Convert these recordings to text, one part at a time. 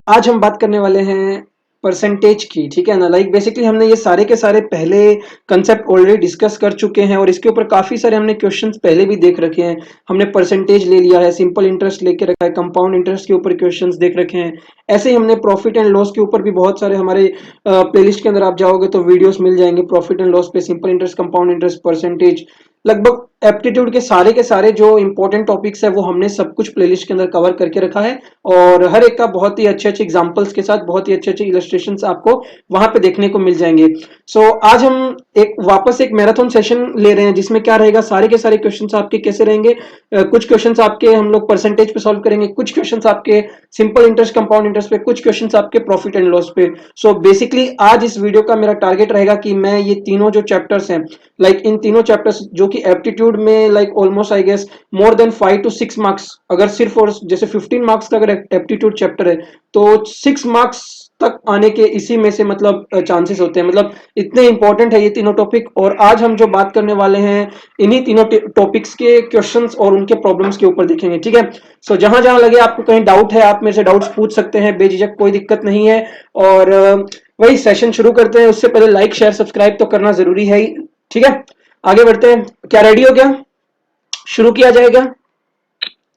आज हम बात करने वाले हैं परसेंटेज की, ठीक है ना। लाइक बेसिकली हमने ये सारे के सारे पहले कंसेप्ट ऑलरेडी डिस्कस कर चुके हैं और इसके ऊपर काफी सारे हमने क्वेश्चंस पहले भी देख रखे हैं। हमने परसेंटेज ले लिया है, सिंपल इंटरेस्ट लेके रखा है, कंपाउंड इंटरेस्ट के ऊपर क्वेश्चंस देख रखे हैं। ऐसे ही हमने प्रॉफिट एंड लॉस के ऊपर भी बहुत सारे हमारे प्लेलिस्ट के अंदर आप जाओगे तो वीडियोस मिल जाएंगे। प्रॉफिट एंड लॉस पे, simple interest, compound interest, percentage, लगभग एप्टीट्यूड के सारे जो इंपॉर्टेंट टॉपिक्स है वो हमने सब कुछ प्लेलिस्ट के अंदर कवर करके रखा है और हर एक का बहुत ही अच्छे अच्छे एग्जांपल्स के साथ, बहुत ही अच्छे अच्छे इलस्ट्रेशंस आपको वहां पे देखने को मिल जाएंगे। आज हम वापस एक मैराथन सेशन ले रहे हैं जिसमें क्या रहेगा, सारे के सारे क्वेश्चंस आपके कैसे रहेंगे। कुछ क्वेश्चंस आपके हम लोग परसेंटेज पे सॉल्व करेंगे, कुछ क्वेश्चंस आपके सिंपल इंटरेस्ट, कंपाउंड इंटरेस्ट पे, कुछ क्वेश्चंस आपके प्रॉफिट एंड लॉस पे। बेसिकली आज इस वीडियो का मेरा टारगेट रहेगा कि मैं ये तीनों जो चैप्टर्स हैं, इन तीनों चैप्टर्स जो कि एप्टीट्यूड में almost I guess more than 5 to 6 marks, अगर सिर्फ और जैसे 15 मार्क्स का अगर एप्टीट्यूड चैप्टर है तो 6 मार्क्स तक आने के इसी में से चांसेस होते हैं। इतने इंपॉर्टेंट है ये तीनों टॉपिक। और आज हम जो बात करने वाले हैं इन्हीं तीनों टॉपिक्स के क्वेश्चंस और उनके प्रॉब्लम्स के ऊपर देखेंगे, ठीक है। जहां जहां लगे आपको कहीं डाउट है, आप मेरे से डाउट्स पूछ सकते हैं बेझिझक, कोई दिक्कत नहीं है। और वही सेशन शुरू करते हैं, उससे पहले लाइक शेयर सब्सक्राइब तो करना जरूरी है ही, ठीक है। आगे बढ़ते हैं, क्या रेडी हो गया, शुरू किया जाएगा?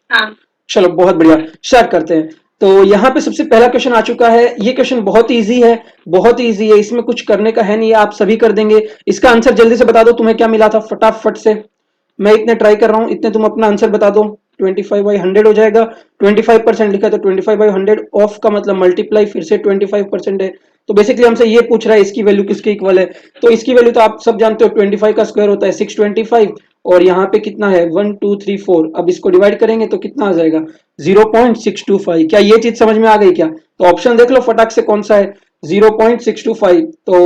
हाँ। चलो बहुत बढ़िया, स्टार्ट करते हैं। तो यहाँ पे सबसे पहला क्वेश्चन आ चुका है। ये क्वेश्चन बहुत इजी है, बहुत इजी है, इसमें कुछ करने का है नहीं, आप सभी कर देंगे। इसका आंसर जल्दी से बता दो, तुम्हें क्या मिला था फटाफट से। मैं इतने ट्राई कर रहा हूं, इतने तुम अपना आंसर बता दो। 25/100 हो जाएगा। 25% लिखा है तो 25/100 ऑफ का मतलब मल्टीप्लाई फिर से 25% है। तो बेसिकली हमसे ये पूछ रहा है इसकी वैल्यू किसके इक्वल है। तो इसकी वैल्यू तो आप सब जानते हो, 25 का स्क्वायर होता है 625 और यहाँ पे कितना है 1 2 3 4। अब इसको डिवाइड करेंगे तो कितना आ जाएगा 0.625। क्या ये चीज समझ में आ गई क्या? तो ऑप्शन देख लो फटाक से कौन सा है। 0.625 तो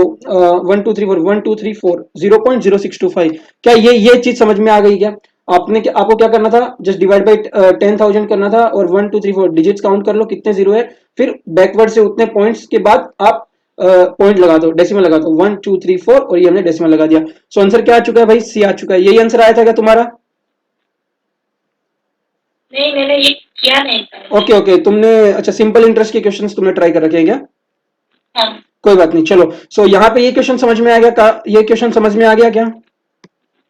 1 2 3 4 1 2 3 4 0.0625। क्या ये चीज समझ में आ गई क्या? आपको क्या करना था, जस्ट डिवाइड बाई 10,000 करना था और 1 2 3 4 डिजिट्स काउंट कर लो कितने जीरो है, फिर बैकवर्ड से उतने पॉइंट्स के बाद आप पॉइंट लगा दो, डेसिमल लगा दो, 1 2 3 4 और ये हमने डेसिमल लगा दिया। आंसर क्या आ चुका है भाई? सी आ चुका है। यही आंसर आया था क्या तुम्हारा? नहीं, मैंने ये किया नहीं था। ओके, तुमने अच्छा सिंपल इंटरेस्ट के क्वेश्चंस तुमने ट्राई कर रखे हैं क्या? हाँ। कोई बात नहीं, चलो यहाँ पे ये क्वेश्चन समझ में आ गया, ये क्वेश्चन समझ में आ गया क्या?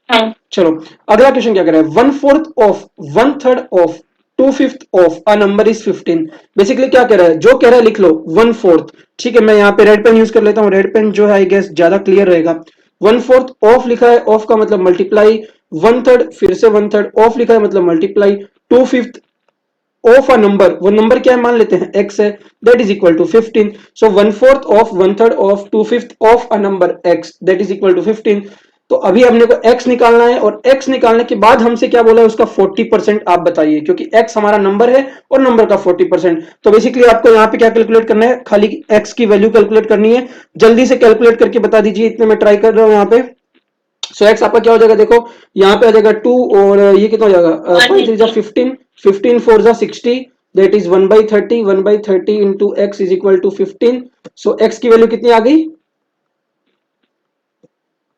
हाँ। चलो अगला क्वेश्चन क्या कह रहा है, 1/4 of 1/3 of 2/5 of a number is 15। Basically क्या कह रहा है, जो कह रहा है लिख लो 1/4, ठीक है। मैं यहाँ पे रेड पेन यूज कर लेता हूँ, रेड पेन जो है आई गेस ज्यादा क्लियर रहेगा। 1/4 ऑफ लिखा है, ऑफ का मतलब मल्टीप्लाई, 1/3 फिर से 1/3 ऑफ लिखा है मतलब मल्टीप्लाई, 2/5 ऑफ अ नंबर, वो नंबर क्या है मान लेते हैं x है, that is equal to 15। 1/4 of 1/3 of 2/5 of a number x that is equal to 15। तो अभी हमने को x निकालना है और x निकालने के बाद हमसे क्या बोला है, उसका 40% आप बताइए, क्योंकि x हमारा नंबर है और नंबर का 40%। तो बेसिकली आपको यहाँ पे क्या कैलकुलेट करना है, खाली x की वैल्यू कैलकुलेट करनी है। जल्दी से कैलकुलेट करके बता दीजिए, इतने मैं ट्राई कर रहा हूँ यहाँ पे। x आपका क्या हो जाएगा, देखो यहाँ पे आ जाएगा 2 और ये कितना हो जाएगा 5 3 15, 15 4 60, that is 1/30, 1/30 into x is equal to 15। x की वैल्यू कितनी आ गई,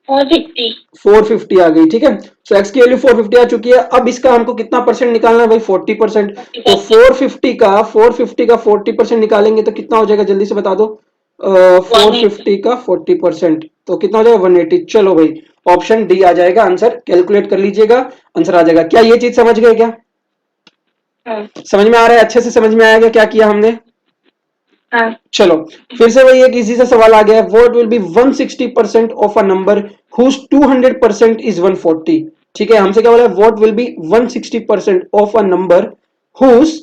450। 450 आ गई, ठीक है। x की वैल्यू 450 आ चुकी है। अब इसका हमको कितना परसेंट निकालना है भाई, 40%। तो 450 का 40% निकालेंगे तो कितना हो जाएगा, जल्दी से बता दो। 450 का 40% तो कितना हो जाएगा 180। चलो भाई ऑप्शन डी आ जाएगा आंसर, कैलकुलेट कर लीजिएगा, आंसर आ जाएगा। क्या ये चीज समझ गए क्या? हाँ। समझ में आ रहा है, अच्छे से समझ में आएगा क्या किया हमने? हाँ। चलो फिर से वही एक इजी सा सवाल आ गया है, what will be 160% of a number whose 200% is 140। ठीक है, हमसे क्या बोला है, what will be 160% of a number whose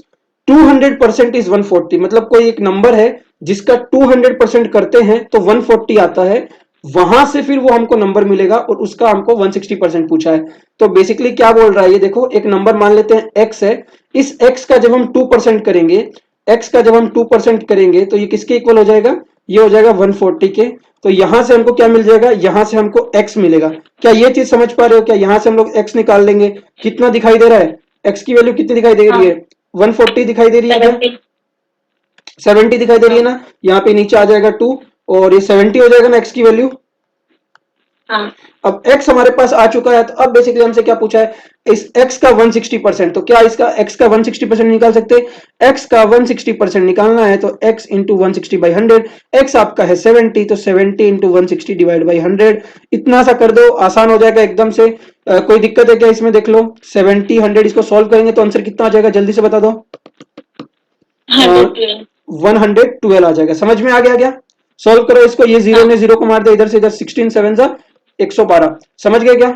200% is 140। मतलब कोई एक नंबर है जिसका 200% करते हैं तो 140 आता है, वहां से फिर वो हमको नंबर मिलेगा और उसका हमको 160% पूछा है। तो बेसिकली क्या बोल रहा है, ये देखो एक नंबर मान लेते हैं x है, इस x का जब हम 2% करेंगे, x का जब हम 2% करेंगे तो ये किसके इक्वल हो जाएगा, ये हो जाएगा 140 के। तो यहां से हमको क्या मिल जाएगा, यहां से हमको x मिलेगा। क्या ये चीज समझ पा रहे हो? क्या यहां से हम लोग x निकाल लेंगे, कितना दिखाई दे रहा है, x की वैल्यू कितनी दिखाई दे रही है, 140 दिखाई दे रही है क्या, 70 दिखाई दे रही है ना। यहाँ पे नीचे आ जाएगा 2 और ये 70 हो जाएगा ना x की वैल्यू। हाँ अब x हमारे पास आ चुका है, तो अब बेसिकली हमसे क्या पूछा है, इस x का 160%, तो क्या इसका x का 160% निकाल सकते हैं? x का 160% निकालना है तो x इंटू 160/100, x आपका है 70, तो 70 इंटू 160 डिवाइड बाई 100, इतना सा कर दो, आसान हो जाएगा एकदम से। कोई दिक्कत है क्या इसमें? देख लो 70 100 इसको सॉल्व करेंगे तो आंसर कितना आ जाएगा, जल्दी से बता दो। 112। 112 आ जाएगा। समझ में आ गया क्या? सॉल्व करो इसको, ये जीरो हाँ ने जीरो को मार दे, इधर से इधर 16 7 जा 112। समझ गए क्या?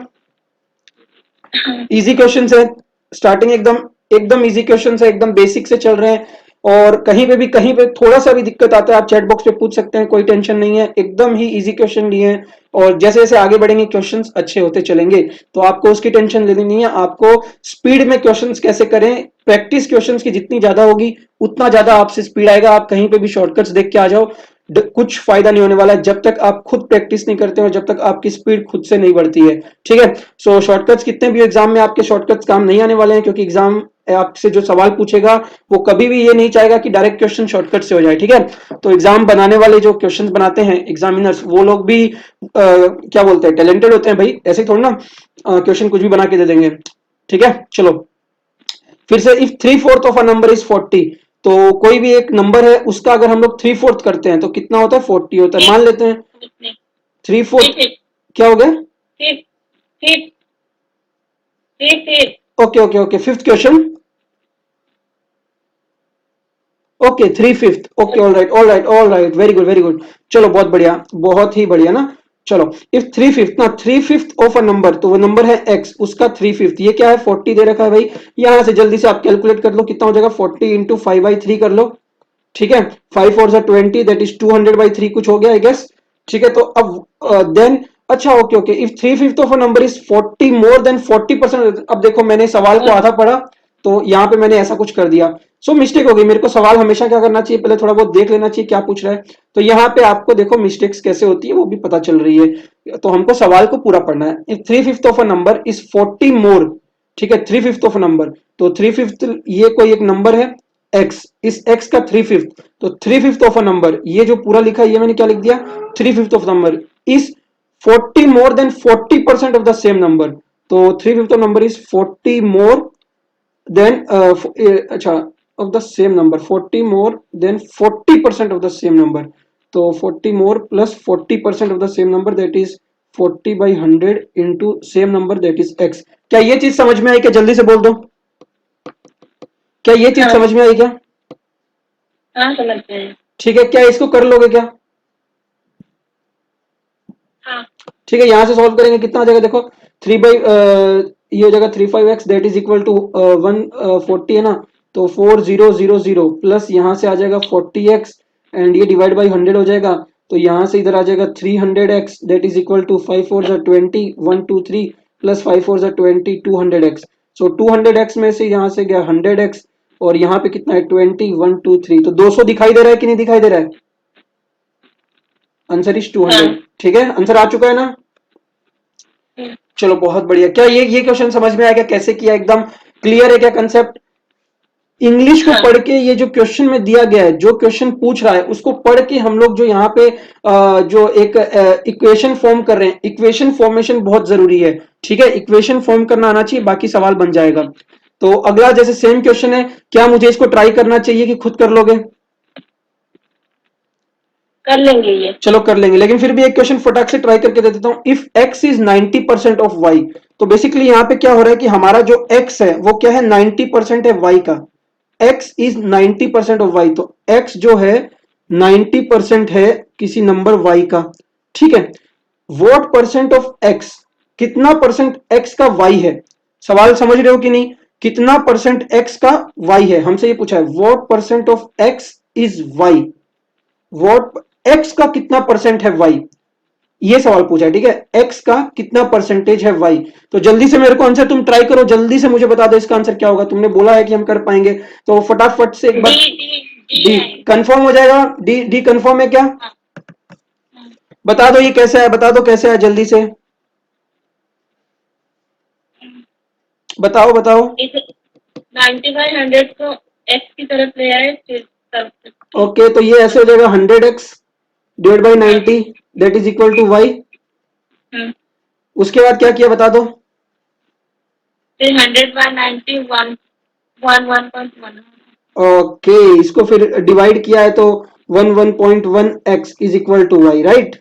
हाँ इजी क्वेश्चन है, स्टार्टिंग एकदम एकदम इजी क्वेश्चन है, एकदम बेसिक से चल रहे हैं। और कहीं पे थोड़ा सा भी दिक्कत आता है आप चैट बॉक्स पे पूछ सकते हैं, कोई टेंशन नहीं है, एकदम ही इजी क्वेश्चन लिए हैं। और जैसे जैसे आगे बढ़ेंगे क्वेश्चंस अच्छे होते चलेंगे, तो आपको उसकी टेंशन लेनी नहीं है। आपको स्पीड में क्वेश्चंस कैसे करें, प्रैक्टिस क्वेश्चंस की जितनी ज्यादा होगी उतना ज्यादा आपसे स्पीड आएगा। आप कहीं पे भी शॉर्टकट्स देख के आ जाओ, कुछ फायदा नहीं होने वाला है जब तक आप खुद प्रैक्टिस नहीं करते हो, जब तक आपकी स्पीड खुद से नहीं बढ़ती है। ठीक है, सो शॉर्टकट्स कितने भी एग्जाम में आपके शॉर्टकट्स काम नहीं आने वाले हैं, क्योंकि एग्जाम आपसे जो सवाल पूछेगा वो कभी भी ये नहीं चाहेगा कि डायरेक्ट क्वेश्चन शॉर्टकट से हो जाए। ठीक है, तो एग्जाम बनाने वाले जो क्वेश्चंस बनाते हैं एग्जामिनर्स, वो लोग भी क्या बोलते हैं, टैलेंटेड होते हैं भाई, ऐसे थोड़ा ना क्वेश्चन कुछ भी बना के दे देंगे। ठीक है, चलो फिर से, if 3/4 of a number is 40, तो कोई भी एक नंबर है उसका अगर हम लोग 3/4 करते हैं तो कितना होता है, 40 होता है, मान लेते हैं। फिफ्थ 3/4 फिफ्थ क्या हो गया? Fifth fifth fifth okay okay okay, fifth question. Okay 3/5, okay, all right all right all right, very good very good. चलो बहुत बढ़िया, बहुत ही बढ़िया ना। चलो, इफ 3/5 ना, 3/5 ऑफ अ नंबर, तो वो नंबर है x, उसका 3/5, ये क्या है, 40 दे रखा है भाई। यहां से जल्दी से आप कैलकुलेट कर लो कितना हो जाएगा, 40 इंटू 5/3 कर लो। ठीक है, 5 4 20, दैट इज 200/3 कुछ हो गया आई गेस। ठीक है, तो अब देन, अच्छा okay okay, if 3/5 of a number is 40 more than 40%, अब देखो मैंने सवाल को आधा पढ़ा, तो यहाँ पे मैंने ऐसा कुछ कर दिया, सो मिस्टेक हो गई। मेरे को सवाल हमेशा क्या करना चाहिए, पहले थोड़ा बहुत देख लेना चाहिए क्या पूछ रहा है। तो यहाँ पे आपको देखो मिस्टेक्स कैसे होती है वो भी पता चल रही है, तो हमको सवाल को पूरा पढ़ना है। If 3/5 of a number is 40 मोर, ठीक है, 3/5 ऑफ अ नंबर, तो 3/5 ये कोई एक नंबर है x, इस x का 3/5, तो 3/5 ऑफ अ नंबर, ये जो पूरा लिखा है ये मैंने क्या लिख दिया, 3/5 of number is 40 more than 40% of the same number. तो 3/5 of number is 40 more than अच्छा, of the same number, 40 more than 40% of the same number. तो 40 more plus 40% of the same number, that is 40/100 into same number, that is x। क्या ये चीज समझ में आई क्या, जल्दी से बोल दो, क्या ये चीज हाँ समझ में आई क्या? हाँ समझ गए। ठीक है, क्या इसको कर लोगे क्या? हाँ ठीक है, यहां से सॉल्व करेंगे कितना आ जाएगा, देखो 3 ये हो जाएगा 35x, that is equal to 140 है ना, तो 4000 प्लस यहाँ से आ जाएगा 40x, एंड ये डिवाइड बाई 100 हो जाएगा, तो यहाँ से इधर आ जाएगा 300x, that is equal to 5 4 20 1 2 3 plus 5 4 20 200x। So 200x में से यहाँ से गया 100x, और यहाँ पे कितना है 20 1 2 3, तो 200 दिखाई दे रहा है कि नहीं दिखाई दे रहा है? Answer is 200। हाँ ठीक है, आंसर आ चुका है ना? चलो बहुत बढ़िया। क्या ये क्वेश्चन समझ में आया क्या, कैसे किया, एकदम क्लियर है क्या कंसेप्ट? इंग्लिश को हाँ पढ़ के, ये जो क्वेश्चन में दिया गया है, जो क्वेश्चन पूछ रहा है उसको पढ़ के हम लोग जो यहाँ पे जो एक इक्वेशन फॉर्म कर रहे हैं, इक्वेशन फॉर्मेशन बहुत जरूरी है। ठीक है, इक्वेशन फॉर्म करना आना चाहिए, बाकी सवाल बन जाएगा। तो अगला जैसे सेम क्वेश्चन है, क्या मुझे इसको ट्राई करना चाहिए कि खुद कर लोगे? कर लेंगे ये। चलो कर लेंगे, लेकिन फिर भी एक क्वेश्चन फटाक से ट्राई करके दे देता हूं। If x is 90% of y, तो बेसिकली यहां पे क्या हो रहा है कि हमारा जो x है वो क्या है, 90% है y का। x इज 90% ऑफ y, तो x जो है 90% है किसी नंबर y का। ठीक है, वॉट परसेंट ऑफ x, कितना परसेंट x का y है। सवाल समझ रहे हो कि नहीं, कितना परसेंट x का y है, हमसे ये पूछा है, what percent of x is y, what x का कितना परसेंट है वाई, ये सवाल पूछा है। ठीक है, एक्स का कितना परसेंटेज है वाई, तो जल्दी से मेरे को आंसर तुम ट्राई करो, जल्दी से मुझे बता दो इसका आंसर क्या होगा। तुमने बोला है कि हम कर पाएंगे, तो फटाफट से एक डी बार। डी डी डी है। कंफर्म हो जाएगा, डी डी कंफर्म है क्या? हाँ हाँ। बता दो ये कैसे है, बता दो कैसे है जल्दी से, बताओ बताओ। इस 90/100 को एक्स की तरफ ले आए फिर तब ठीक। ओके, तो ये ऐसे हो जाएगा 100x डिवाइड बाई हाँ 90, that is equal to y. हाँ उसके बाद क्या किया बता दो। फिर 100/90 1.1 ओके, इसको फिर डिवाइड किया है तो 1 x is equal to y, right?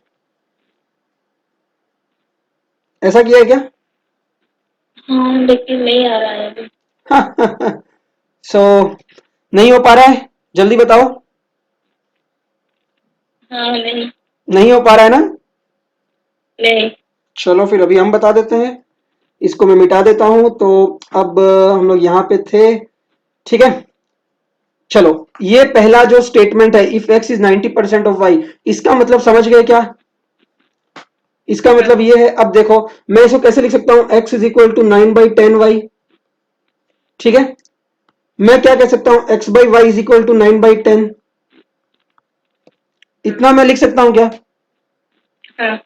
ऐसा किया है क्या? हाँ, लेकिन नहीं आ रहा है अभी। सो नहीं हो पा रहा है, जल्दी बताओ। हाँ, नहीं। नहीं हो पा रहा है ना? नहीं। चलो फिर अभी हम बता देते हैं। इसको मैं मिटा देता हूं। तो अब हम लोग यहाँ पे थे, ठीक है। चलो, ये पहला जो स्टेटमेंट है, if x is 90% of y, इसका मतलब समझ गए क्या? इसका हाँ। मतलब ये है, अब देखो मैं इसको कैसे लिख सकता हूं, x is equal to 9/10y, ठीक है। मैं क्या कह सकता हूं, x by y is equal to 9/10, इतना मैं लिख सकता हूं क्या? हाँ।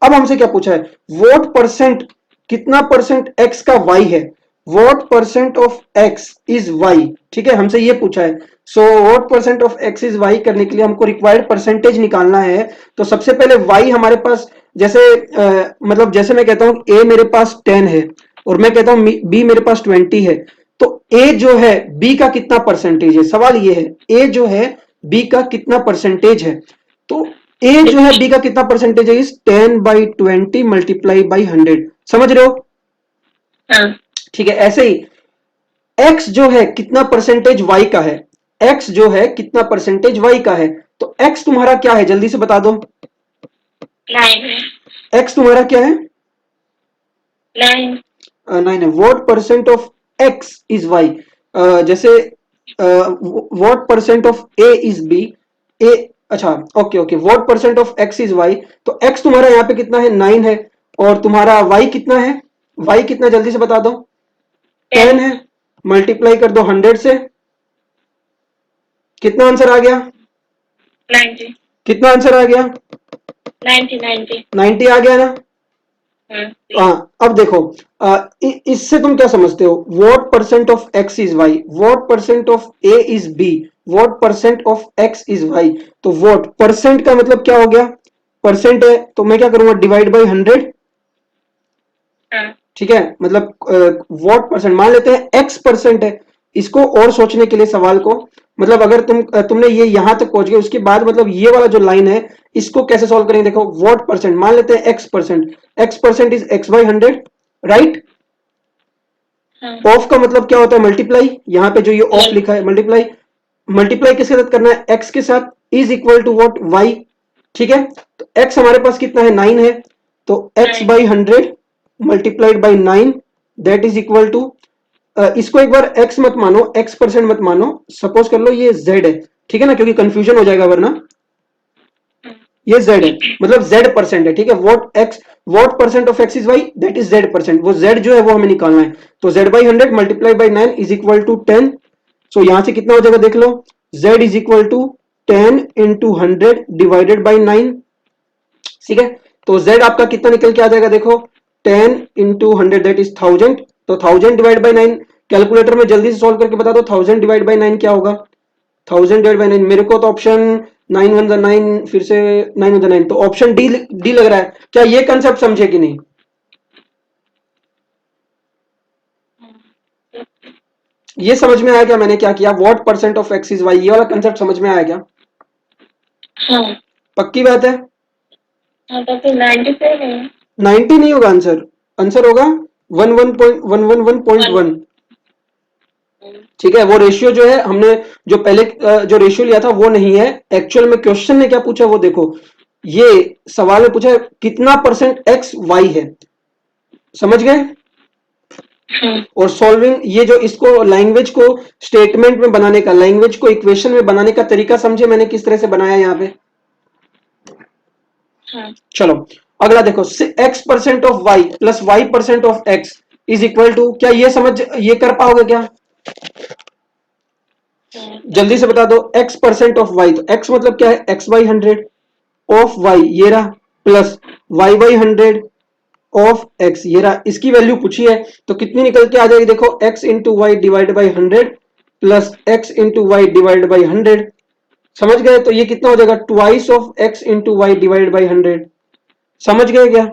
अब हमसे क्या पूछा है, वॉट परसेंट, कितना परसेंट x का y है, what percent of x is y, ठीक है, हमसे ये पूछा है। So what percent of x is y करने के लिए हमको रिक्वायर्ड परसेंटेज निकालना है। तो सबसे पहले y हमारे पास, जैसे मतलब जैसे मैं कहता हूं a मेरे पास 10 है और मैं कहता हूं b मेरे पास 20 है, तो a जो है b का कितना परसेंटेज है, सवाल ये है a जो है b का कितना परसेंटेज है। तो ए जो है बी का कितना परसेंटेज है, इस 10/20 मल्टीप्लाई बाई 100, समझ रहे हो? हाँ। ठीक है, ऐसे ही एक्स जो है कितना परसेंटेज वाई का है, एक्स जो है कितना परसेंटेज वाई का है। तो एक्स तुम्हारा क्या है, जल्दी से बता दो। 9 है। एक्स तुम्हारा क्या है? 9। 9 है। What percent of x is y, जैसे what percent of A is b, a, अच्छा okay okay, what percent of x is y. तो एक्स तुम्हारा यहाँ पे कितना है, 9 है, और तुम्हारा वाई कितना है, वाई कितना जल्दी से बता दो। 10 10। है, मल्टीप्लाई कर दो 100 से, कितना आंसर आ गया? 90। कितना आंसर आ गया? 90 90। 90 आ गया ना? हाँ। हाँ, अब देखो, इससे तुम क्या समझते हो, what percent of x is y, what percent of A is B, what percent of x is y. तो वॉट परसेंट का मतलब क्या हो गया, परसेंट है तो मैं क्या करूंगा, डिवाइड बाई 100, हाँ। ठीक है। मतलब वॉट परसेंट, मान लेते हैं एक्स परसेंट है, इसको और सोचने के लिए सवाल को, मतलब अगर तुमने ये यहां तक पहुंच गए, उसके बाद मतलब ये वाला जो लाइन है, इसको कैसे सॉल्व करेंगे, देखो वॉट परसेंट, मान लेते हैं x percent, x percent is x by 100, right? हाँ। ऑफ का मतलब क्या होता है, मल्टीप्लाई, यहाँ पे जो ये ऑफ लिखा है मल्टीप्लाई, मल्टीप्लाई किसके साथ करना है, एक्स के साथ, is equal to what, y, ठीक है। तो एक्स हमारे पास कितना है, 9 है, तो x 9। By 100 multiplied by 9, that is equal to, इसको एक बार एक्स मत मानो, एक्स परसेंट मत मानो, सपोज कर लो ये जेड है, ठीक है ना, क्योंकि कंफ्यूजन हो जाएगा वरना। ये जेड है, मतलब जेड परसेंट है, ठीक है। What X, what percent of x is Y, that is Z percent, वो जेड जो है वो हमें निकालना है। तो Z by 100 multiply by 9 is equal to 10। So यहां से कितना हो जाएगा देख लो, Z is equal to 10 into 100 divided by 9, ठीक है। तो जेड आपका कितना निकल के आ जाएगा, देखो 10 इंटू 100 दैट इज 1000, तो 1000 डिवाइड बाई 9, कैलकुलेटर में जल्दी से सॉल्व करके बता दो 1000 डिवाइड बाई 9 क्या होगा। 1000 डिवाइड बाई 9, मेरे को तो ऑप्शन 9 1 9, फिर से 9 1 9, तो ऑप्शन डी, डी लग रहा है। क्या ये कंसेप्ट समझे कि नहीं? ये समझ में आया क्या मैंने क्या किया, what percent of x is y, ये वाला कंसेप्ट समझ में आया क्या? हाँ। पक्की बात है? हाँ, तो फिर 90 से है। 90 नहीं होगा आंसर, आंसर होगा 111.111.1, ठीक है। वो रेशियो जो है हमने, जो पहले जो रेशियो लिया था वो नहीं है, एक्चुअल में क्वेश्चन ने क्या पूछा वो देखो, ये सवाल में पूछा है कितना परसेंट एक्स वाई है, समझ गए? हाँ। और सॉल्विंग, ये जो इसको लैंग्वेज को स्टेटमेंट में बनाने का, लैंग्वेज को इक्वेशन में बनाने का तरीका समझे मैंने किस तरह से बनाया यहाँ पे। हाँ। चलो अगला देखो, x percent of y plus y percent of x is equal to, क्या ये समझ, ये कर पाओगे क्या? हाँ। जल्दी से बता दो, एक्स परसेंट ऑफ वाई, तो एक्स मतलब क्या है, एक्स बाई 100 ऑफ वाई ये रहा, plus y by 100 of x ये रहा, इसकी वैल्यू पूछी है तो कितनी निकल के आ जाएगी, देखो x into y divide by 100 plus x into y divide by 100, समझ गए? तो ये कितना हो जाएगा, twice of x into y divide by 100, समझ गए क्या?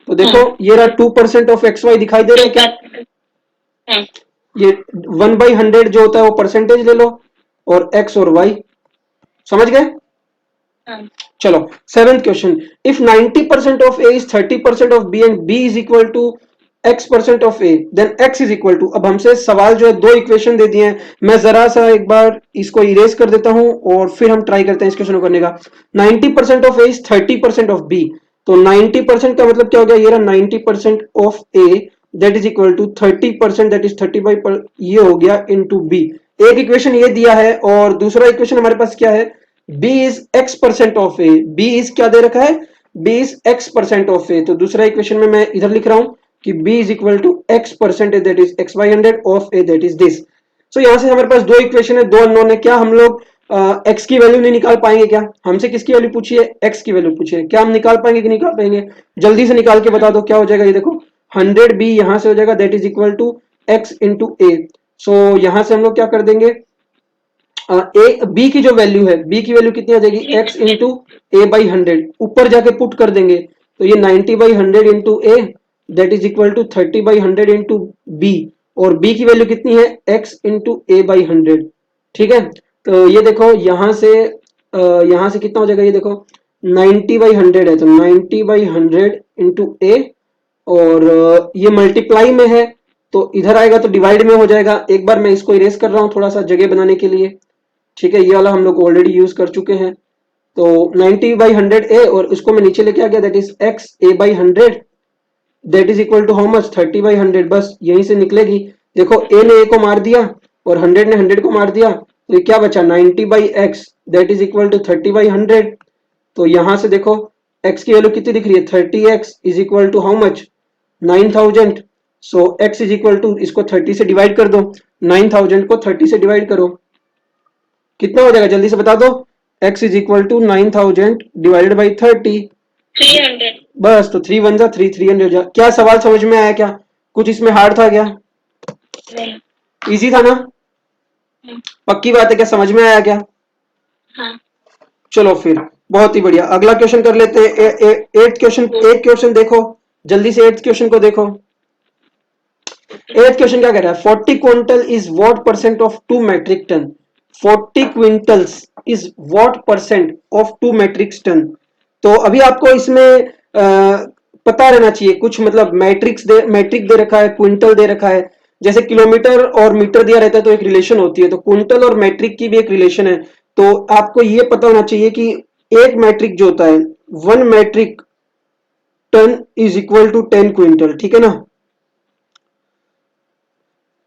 तो देखो ये रहा 2% ऑफ एक्स वाई दिखाई दे रहा है क्या? हाँ ये 1/100 जो होता है वो परसेंटेज ले लो और एक्स और वाई, समझ गए? हाँ चलो 7th question, if 90% of A is 30% of B and B is equal to x% of A, then x is equal to, अब हमसे सवाल जो है दो इक्वेशन दे दिए हैं, मैं जरा सा एक बार इसको इरेज कर देता हूं और फिर हम ट्राई करते हैं इस क्वेश्चन को करने का। 90% of A is 30% of B, तो 90% का मतलब क्या हो गया, ये रहा 90% of A that is equal to 30% that is 35 पर, ये हो गया इनटू बी। एक इक्वेशन ये दिया है और दूसरा इक्वेशन हमारे पास क्या है, b is x% of A, b is क्या दे रखा है, b इज x% ऑफ ए, तो दूसरा इक्वेशन में मैं इधर लिख रहा हूं कि b is equal to x% that is x/100 of A that is this. So यहां से हमारे पास दो इक्वेशन है, दो अननोन है, क्या हम लोग x की वैल्यू नहीं निकाल पाएंगे क्या? हमसे किसकी वैल्यू पूछी है, x की वैल्यू पूछी है, क्या हम निकाल पाएंगे कि निकाल पाएंगे? जल्दी से निकाल के बता दो क्या हो जाएगा, ये देखो 100b यहां से हो जाएगा that is equal to x into a. So यहां से हम लोग क्या कर देंगे, ए बी की जो वैल्यू है, बी की वैल्यू कितनी आ जाएगी, x इंटू ए बाई 100, ऊपर जाके पुट कर देंगे तो ये 90/100 into A that is equal to 30/100 into B, और b की वैल्यू कितनी है, x इंटू ए बाई 100। ठीक है, तो ये देखो यहां से कितना हो जाएगा, ये देखो 90/100 है तो 90/100 इंटू ए, और ये मल्टीप्लाई में है तो इधर आएगा तो डिवाइड में हो जाएगा। एक बार मैं इसको इरेज कर रहा हूं थोड़ा सा जगह बनाने के लिए, ठीक है, ये वाला हम लोग ऑलरेडी यूज कर चुके हैं। तो 90/100 ए और इसको मैं नीचे लेके आ गया that is x a/100 that is equal to how much, 30/100, बस यहीं से निकलेगी। देखो a ने a को मार दिया और 100 ने 100 को मार दिया, तो ये क्या बचा 90/x that is equal to 30/100। तो यहां से देखो x की वैल्यू कितनी दिख रही है, 30x is equal to how much, 9000। So x is equal to, इसको 30 से डिवाइड कर दो, 9000 को 30 से डिवाइड करो, कितना हो जाएगा जल्दी से बता दो, x is equal to 9000 divided by 30, 300 बस तो 3 1 जा 3 300 जा। क्या सवाल समझ में आया क्या, कुछ इसमें हार्ड था क्या, नहीं इजी था ना? पक्की बात है, क्या समझ में आया क्या? हाँ चलो फिर बहुत ही बढ़िया, अगला क्वेश्चन कर लेते हैं। 8th क्वेश्चन, एक क्वेश्चन देखो जल्दी से, 8th क्वेश्चन को देखो। 8th क्वेश्चन क्या कह रहा है, 40 quintal is what percent of 2 metric ton, 40 quintals is what percent of 2 metric ton. तो अभी आपको इसमें पता रहना चाहिए कुछ, मतलब मैट्रिक दे रखा है, क्विंटल दे रखा है, जैसे किलोमीटर और मीटर दिया रहता है तो एक रिलेशन होती है, तो क्विंटल और मैट्रिक की भी एक रिलेशन है। तो आपको ये पता होना चाहिए कि एक मैट्रिक जो होता है, 1 metric ton is equal to 10 quintal, ठीक है ना?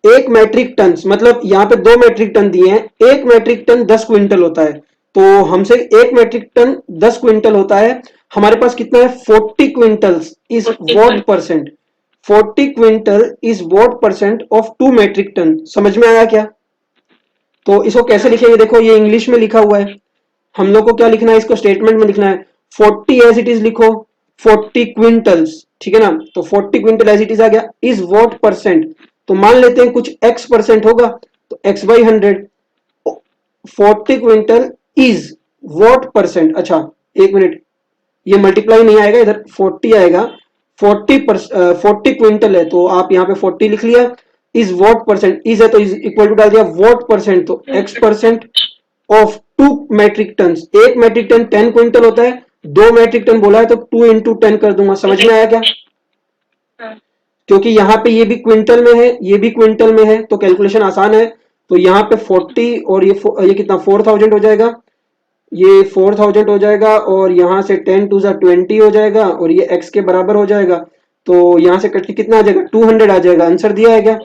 एक मैट्रिक टन मतलब यहाँ पे 2 मैट्रिक टन दिए हैं, एक मैट्रिक टन 10 क्विंटल होता है, तो हमसे एक मैट्रिक टन 10 क्विंटल होता है, हमारे पास कितना है 40 quintals is what percent, 40 quintal is what percent of 2 metric ton. समझ में आया क्या? तो इसको कैसे लिखेंगे, देखो ये इंग्लिश में लिखा हुआ है, हम लोग को क्या लिखना है, इसको स्टेटमेंट में लिखना है, 40 एज इट इज लिखो, 40 क्विंटल्स, ठीक है ना? तो 40 क्विंटल एज इट इज आ गया, इज व्हाट परसेंट, तो मान लेते हैं कुछ x परसेंट होगा, तो x/100, 40 quintal is what percent, अच्छा एक मिनट, ये मल्टीप्लाई नहीं आएगा, इधर 40 आएगा, 40 क्विंटल है तो आप यहाँ पे 40 लिख लिया, इज व्हाट परसेंट, इज है तो इज इक्वल टू डाल दिया, व्हाट परसेंट तो x% ऑफ 2 मैट्रिक टन, एक मैट्रिक टन 10 क्विंटल होता है, 2 मैट्रिक टन बोला है तो 2 इंटू 10 कर दूंगा। समझ में आया क्या? क्योंकि यहाँ पे ये भी क्विंटल में है, ये भी क्विंटल में है, तो कैलकुलेशन आसान है। तो यहाँ पे 40 और ये कितना 4000 हो जाएगा, ये 4000 हो जाएगा, और यहाँ से 10 टू 20 हो जाएगा, और ये x के बराबर हो जाएगा, तो यहाँ से कट के कितना आ जाएगा 200 आ जाएगा। आंसर दिया है क्या?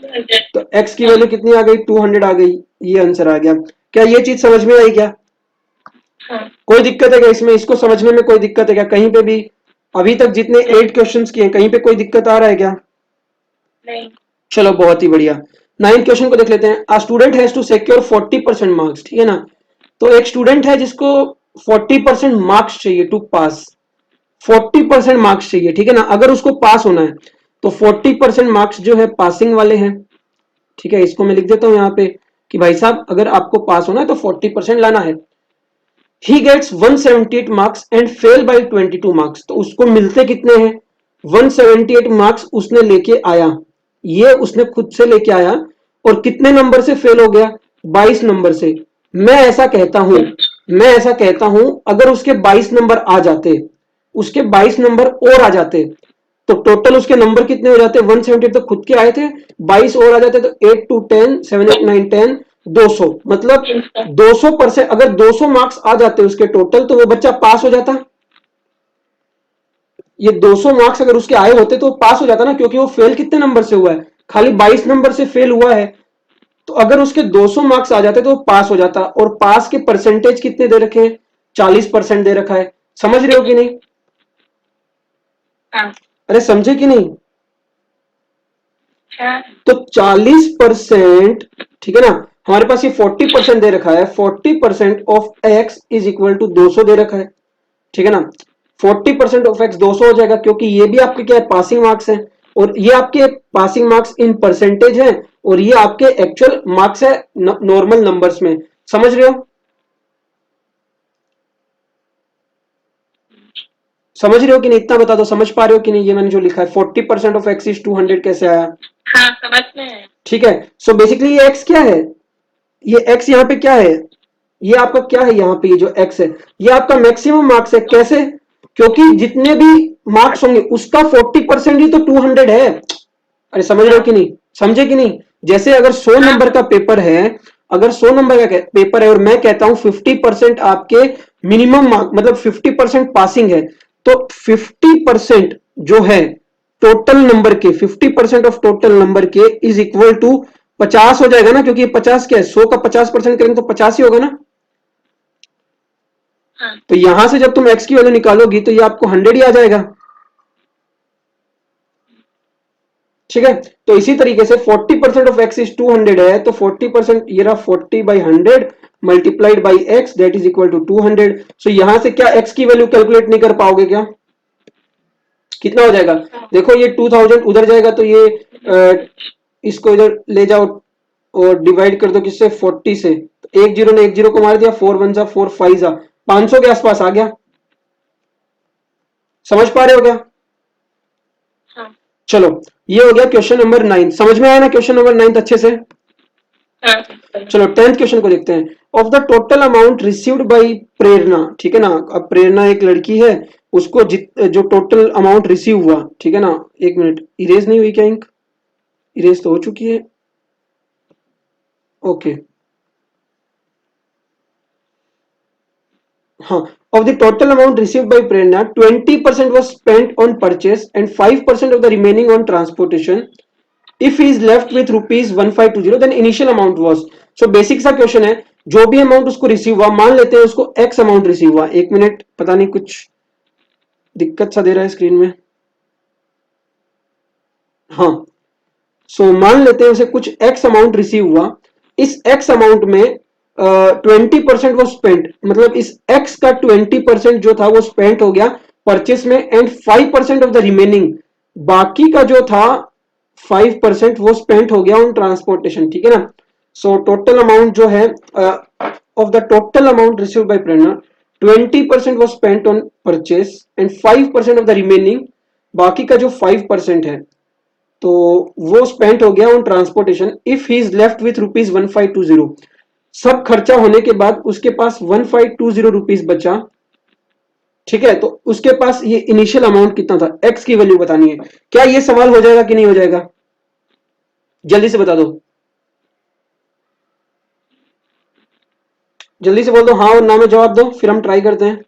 तो x की वैल्यू कितनी आ गई, 200 आ गई, ये आंसर आ गया। क्या ये चीज समझ में आई क्या? कोई दिक्कत है क्या इसमें, इसको समझने में कोई दिक्कत है क्या कहीं पे भी? अभी तक जितने 8 क्वेश्चंस किए कहीं पे कोई दिक्कत आ रहा है क्या? नहीं चलो बहुत ही बढ़िया। 9th क्वेश्चन को देख लेते हैं। A student has to secure 40% marks, ठीक है ना? तो एक स्टूडेंट है जिसको 40% मार्क्स चाहिए टू पास, 40% मार्क्स चाहिए, ठीक है ना? अगर उसको पास होना है तो 40% मार्क्स जो है पासिंग वाले हैं, ठीक है, इसको मैं लिख देता हूं यहाँ पे कि भाई साहब अगर आपको पास होना है तो 40% लाना है। He gets 178 marks and fail by 22 marks, तो उसको मिलते कितने हैं, 178 मार्क्स उसने लेके आया, ये उसने खुद से लेके आया, और कितने नंबर से फेल हो गया? 22 नंबर से। मैं ऐसा कहता हूं, अगर उसके 22 नंबर आ जाते, उसके 22 नंबर और आ जाते, तो टोटल उसके नंबर कितने हो जाते? 178 तो खुद के आए थे, 22 और आ जाते तो 8 2 10 7 8 9 10 200, मतलब 200%। अगर 200 मार्क्स आ जाते उसके टोटल, तो वो बच्चा पास हो जाता। ये 200 मार्क्स अगर उसके आए होते तो वो पास हो जाता ना, क्योंकि वो फेल कितने नंबर से हुआ है? खाली 22 नंबर से फेल हुआ है। तो अगर उसके 200 मार्क्स आ जाते तो वो पास हो जाता, और पास के परसेंटेज कितने दे रखे हैं? 40% दे रखा है। समझ रहे हो कि नहीं? हाँ। अरे समझे कि नहीं? हाँ। तो 40%, ठीक है ना, हमारे पास ये 40% दे रखा है, 40% of x is equal to 200 दे रखा है, ठीक है ना। 40% ऑफ एक्स 200 हो जाएगा, क्योंकि ये भी आपके क्या है? पासिंग मार्क्स है, और ये आपके पासिंग मार्क्स इन परसेंटेज है, और ये आपके एक्चुअल मार्क्स है नॉर्मल नंबर्स में। समझ रहे हो? समझ रहे हो कि नहीं? इतना बता दो, समझ पा रहे हो कि नहीं? ये मैंने जो लिखा है 40% ऑफ एक्स इज 200 कैसे आया? हाँ, समझ में है। ठीक है। सो बेसिकली ये एक्स क्या है? ये एक्स यहाँ पे क्या है? ये आपका क्या है? यहाँ पे ये जो एक्स है, ये आपका मैक्सिमम मार्क्स है। कैसे? क्योंकि जितने भी मार्क्स होंगे उसका 40% ही तो 200 है। अरे समझ रहे हो कि नहीं? समझे कि नहीं? जैसे अगर 100 नंबर का पेपर है, अगर 100 नंबर का पेपर है, और मैं कहता हूं 50% आपके मिनिमम मार्क, मतलब 50% पासिंग है, तो 50% जो है टोटल नंबर के, 50% ऑफ टोटल नंबर के इज इक्वल टू 50 हो जाएगा ना, क्योंकि 50 क्या है? 100 का 50% करेंगे तो 50 ही होगा ना। हाँ। तो यहां से जब तुम एक्स की वैल्यू निकालोगी तो ये आपको 100 ही आ जाएगा। ठीक है। तो इसी तरीके से 40% ऑफ एक्स इज 200 है, तो 40%, ये रहा 40/100 multiplied by X, that is equal to 200। So यहां से क्या एक्स की वैल्यू कैलकुलेट नहीं कर पाओगे क्या? कितना हो जाएगा? देखो ये 2000 उधर जाएगा, तो ये इसको इधर ले जाओ और डिवाइड कर दो किससे? 40 से। तो एक जीरो ने एक जीरो को मार दिया, 4 1 जा 4 5 जा 500 के आसपास आ गया। समझ पा रहे हो क्या? हाँ। चलो, ये हो गया क्वेश्चन नंबर 9। समझ में आया ना क्वेश्चन नंबर 9 अच्छे से? हाँ। चलो 10th क्वेश्चन को देखते हैं। Of the total amount received by Prerna, ठीक है ना। अब प्रेरणा एक लड़की है, उसको जो टोटल अमाउंट रिसीव हुआ, ठीक है ना। एक मिनट, इरेज नहीं हुई क्या इंक? इरेज तो हो चुकी है। ओके, हाँ। Of the total amount received by Prerna, 20% was spent on purchase and 5% of the remaining on transportation. If he is left with rupees 1520, then initial amount was. So basic सा question है, जो भी amount उसको receive हुआ, मान लेते हैं उसको एक्स अमाउंट रिसीव हुआ। एक मिनट, पता नहीं कुछ दिक्कत सा दे रहा है स्क्रीन में। हाँ, सो मान लेते हैं उसे कुछ एक्स अमाउंट रिसीव हुआ। इस एक्स अमाउंट में 20% वो स्पेंट, मतलब इस एक्स का 20% जो था वो स्पेंट हो गया परचेस में, एंड 5% ऑफ द रिमेनिंग, बाकी का जो था 5% वो स्पेंट हो गया ऑन ट्रांसपोर्टेशन, ठीक है ना। सो टोटल अमाउंट जो है of the total amount received by Prerna, 20% वो spent on purchase and 5% of the remaining, बाकी का जो 5% है तो वो स्पेंट हो गया on transportation. If he is left with ₹1520, सब खर्चा होने के बाद उसके पास 1520 रुपीज बचा, ठीक है। तो उसके पास ये इनिशियल अमाउंट कितना था, एक्स की वैल्यू बतानी है। क्या ये सवाल हो जाएगा कि नहीं हो जाएगा? जल्दी से बता दो, जल्दी से बोल दो हाँ और ना में जवाब दो, फिर हम ट्राई करते हैं।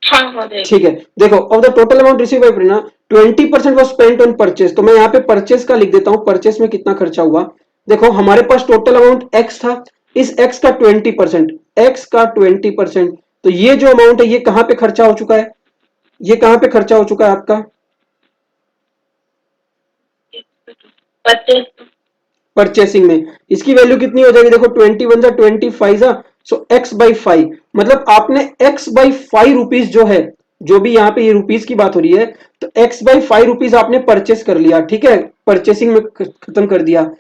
हाँ, हो जाएगा। ठीक है। देखो, of the total amount receive by Prerna, 20% was spent on purchase, तो मैं यहाँ पे परचेस का लिख देता हूँ, परचेस में कितना खर्चा हुआ। देखो हमारे पास टोटल अमाउंट एक्स था, इस एक्स का 20%, एक्स का 20%, तो ये जो अमाउंट है ये कहां पे खर्चा हो चुका है? ये कहां पे खर्चा हो चुका है आपका? पच्चीस। परचेसिंग में। इसकी वैल्यू कितनी हो जाएगी? देखो 21 जा 25 जा, सो एक्स बाई 5, मतलब आपने एक्स बाई 5 रुपीज जो है, जो भी यहाँ पे ये रुपीज की बात हो रही है, तो एक्स बाई 5 रुपीज आपने परचेस कर लिया, ठीक है, परचेसिंग में खत्म कर दिया।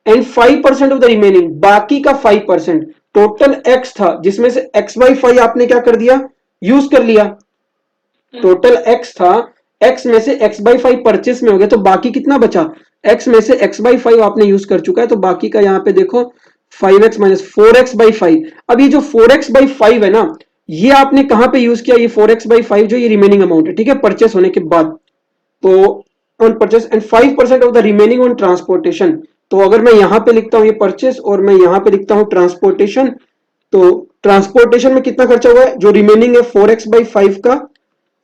एंड 5% ऑफ द रिमेनिंग, बाकी का 5%, टोटल एक्स था जिसमें से एक्स बाई 5 आपने क्या कर दिया? यूज कर लिया। टोटल एक्स था, x में से x बाई 5 परचेस में हो गया, तो बाकी कितना बचा, x में से x बाई 5 आपने यूज कर चुका है, तो बाकी का यहाँ पे देखो 5x माइनस 4x बाई 5। अब ये जो 4x बाई 5 है ना, ये आपने कहां पे यूज किया, ये 4x बाई 5 जो ये रिमेनिंग अमाउंट है, ठीक है, परचेस होने के बाद। तो on purchase and 5% of the remaining on transportation. तो अगर मैं यहां पे लिखता हूं ये परचेस और मैं यहां पे लिखता हूं ट्रांसपोर्टेशन, तो ट्रांसपोर्टेशन में कितना खर्चा हुआ है, जो रिमेनिंग है 4x बाई 5 का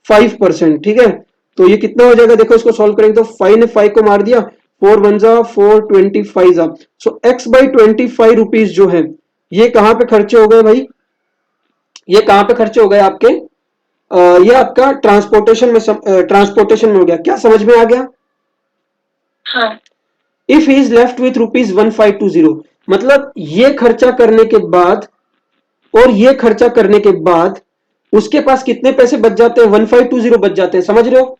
5%, ठीक है। तो ये कितना हो जाएगा, देखो इसको सॉल्व करेंगे तो 5 ने 5 को मार दिया, 4 वन जा 4, 25 जा, सो x बाई 25 रुपीज जो है ये कहां पे खर्चे हो गए भाई, ये कहां पे खर्चे हो गए आपके, ये आपका ट्रांसपोर्टेशन में, ट्रांसपोर्टेशन में हो गया। क्या समझ में आ गया? हाँ। If he is left with ₹1520, मतलब ये खर्चा करने के बाद और ये खर्चा करने के बाद उसके पास कितने पैसे बच जाते हैं, 1520 बच जाते हैं, समझ रहे हो?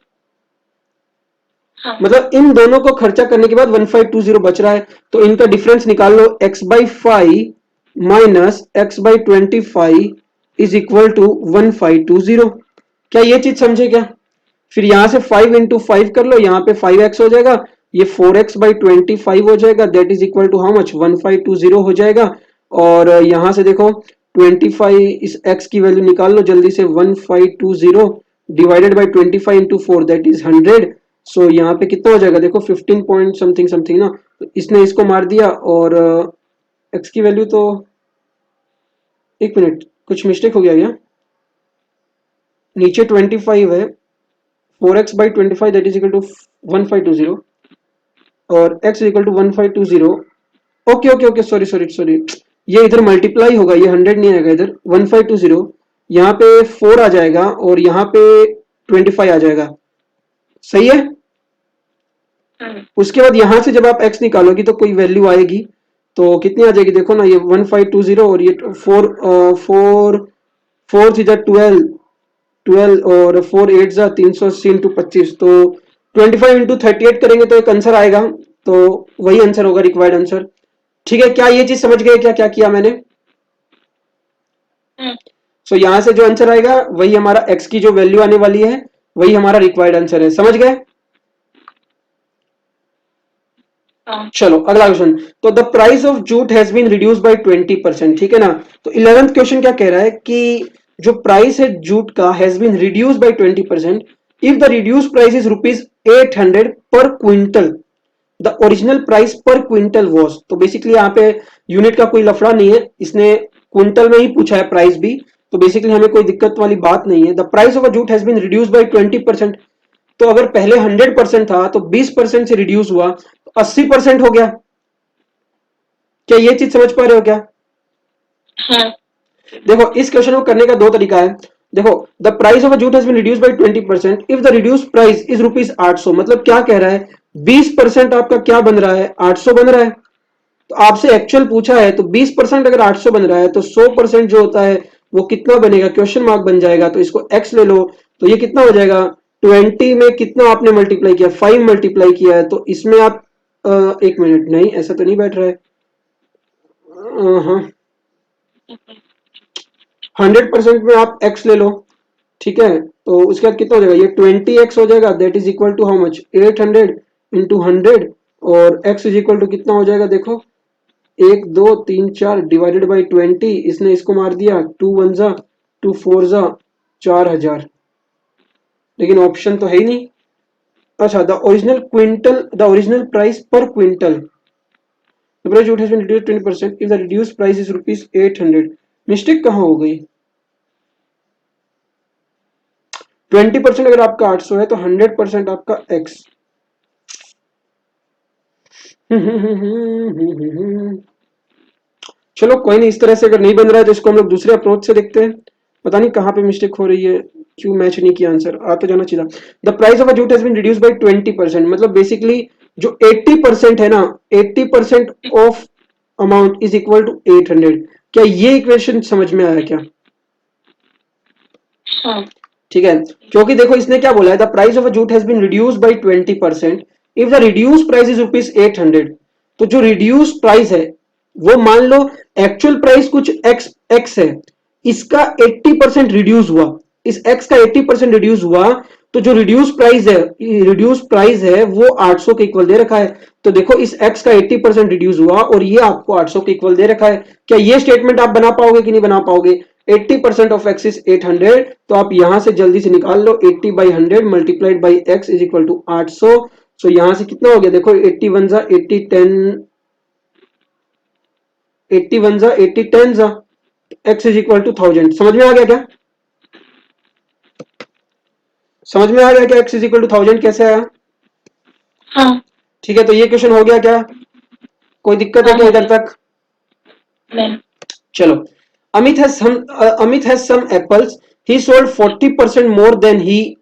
हाँ। मतलब इन दोनों को खर्चा करने के बाद 1520 बच रहा है, तो इनका डिफरेंस निकाल लो, x by 5 minus x by 25 is equal to 1520। क्या ये चीज समझे क्या? फिर यहां से 5 इंटू 5 कर लो, यहां पे 5x हो जाएगा, ये 4x बाई 25 हो जाएगा, that is equal to how much, 1520 हो जाएगा। और यहां से देखो 25, इस x की वैल्यू निकाल लो जल्दी से, 1520 divided by 25 into 4 that is 100। सो यहाँ पे कितना हो जाएगा, देखो 15 पॉइंट समथिंग समथिंग ना, तो इसने इसको मार दिया, और x की वैल्यू तो, एक मिनट कुछ मिस्टेक हो गया क्या, नीचे 25 है, 4x by 25 that is equal to 1520 और x is equal to 1520। Okay okay okay, sorry sorry sorry, ये इधर मल्टीप्लाई होगा, ये 100 नहीं आएगा इधर, 1520 यहाँ पे 4 आ जाएगा और यहाँ पे 25 आ जाएगा, सही है। उसके बाद यहां से जब आप x निकालोगी तो कोई वैल्यू आएगी, तो कितनी आ जाएगी देखो ना, ये 1520 और ये 4 4 4 थी 12 12 और 4 8 जा 380 इंटू 25, तो 25 इंटू 38 करेंगे तो एक आंसर आएगा, तो वही आंसर होगा रिक्वायर्ड आंसर। ठीक है, क्या ये चीज समझ गए क्या क्या किया मैंने? सो यहां से जो आंसर आएगा वही हमारा x की जो वैल्यू आने वाली है वही हमारा रिक्वायर्ड आंसर है, समझ गए? चलो अगला क्वेश्चन, तो the price of jute has been reduce by 20%, ठीक है ना। तो 11th क्वेश्चन क्या कह रहा है कि जो प्राइस है जूट का has been reduce by 20%, if the reduce price is ₹800 per quintal, the original price per quintal was. तो बेसिकली यहाँ पे यूनिट का कोई लफड़ा नहीं है, इसने क्विंटल में ही पूछा है प्राइस भी, तो बेसिकली हमें कोई दिक्कत वाली बात नहीं है। The price of a jute has been reduce by 20%, तो अगर पहले 100% था तो 20% से रिड्यूस हुआ तो 80% हो गया। क्या ये चीज समझ पा रहे हो क्या? हाँ। देखो इस क्वेश्चन को करने का दो तरीका है। देखो, the price of a jute has been reduce by 20% if the reduce price is ₹800, मतलब क्या कह रहा है, 20% आपका क्या बन रहा है, 800 बन रहा है। तो आपसे एक्चुअल पूछा है, तो 20% अगर 800 बन रहा है तो 100% जो होता है वो कितना बनेगा, क्वेश्चन मार्क बन जाएगा, तो इसको x ले लो, तो ये कितना हो जाएगा, 20 में कितना आपने मल्टीप्लाई किया, 5 मल्टीप्लाई किया है, तो इसमें आप एक मिनट, नहीं ऐसा तो नहीं बैठ रहा है, हाँ 100% में आप x ले लो, ठीक है, तो उसके बाद कितना हो जाएगा, ये 20x हो जाएगा, that is equal to how much, 800 into 100, और x इज इक्वल टू कितना हो जाएगा, देखो 1 2 3 4 डिवाइडेड बाई 20, इसने इसको मार दिया, 2 वन जा 2 4 जा 4000, लेकिन ऑप्शन तो है ही नहीं। अच्छा, the original quintal, the original price per quintal, the price has been reduced 20% if the reduced price is ₹800, mistake कहाँ हो गई, 20% अगर आपका 800 है तो 100% आपका x। चलो कोई नहीं, इस तरह से अगर नहीं बन रहा है तो इसको हम लोग दूसरे अप्रोच से देखते हैं, पता नहीं कहाँ पे मिस्टेक हो रही है, क्यों मैच नहीं किया आंसर, आ तो जाना चाहिए। The price of a jute has been reduce by 20%, मतलब बेसिकली जो 80% है ना, 80% of amount is equal to 800। क्या ये इक्वेशन समझ में आया क्या? हाँ। ठीक है, क्योंकि देखो इसने क्या बोला है, the price of a jute has been reduce by 20% if the reduce price is ₹800। तो जो रिड्यूस प्राइस है वो मान लो एक्चुअल प्राइस कुछ x है, इसका 80% रिड्यूस हुआ, इस x का 80% रिड्यूस हुआ, तो जो रिड्यूस प्राइस है वो 800 के इक्वल दे रखा है। तो देखो इस x का 80% रिड्यूस हुआ और ये आपको 800 के इक्वल दे रखा है। क्या ये स्टेटमेंट आप बना पाओगे कि नहीं बना पाओगे? 80% ऑफ x इज 800, तो आप यहां से जल्दी से निकाल लो 80/100 multiplied by x is equal to 800। So यहां से कितना हो गया देखो 81 जा 80 10 81 जा 80 10 जा x इज इक्वल टू 1000। समझ में आ गया क्या? समझ में आ गया क्या x इज इक्वल टू 1000 कैसे आया? हाँ ठीक है, तो ये क्वेश्चन हो गया क्या? कोई दिक्कत है हाँ क्या हो इधर गया। तक? नहीं। चलो, Amit has some apples, he sold 40% more than he,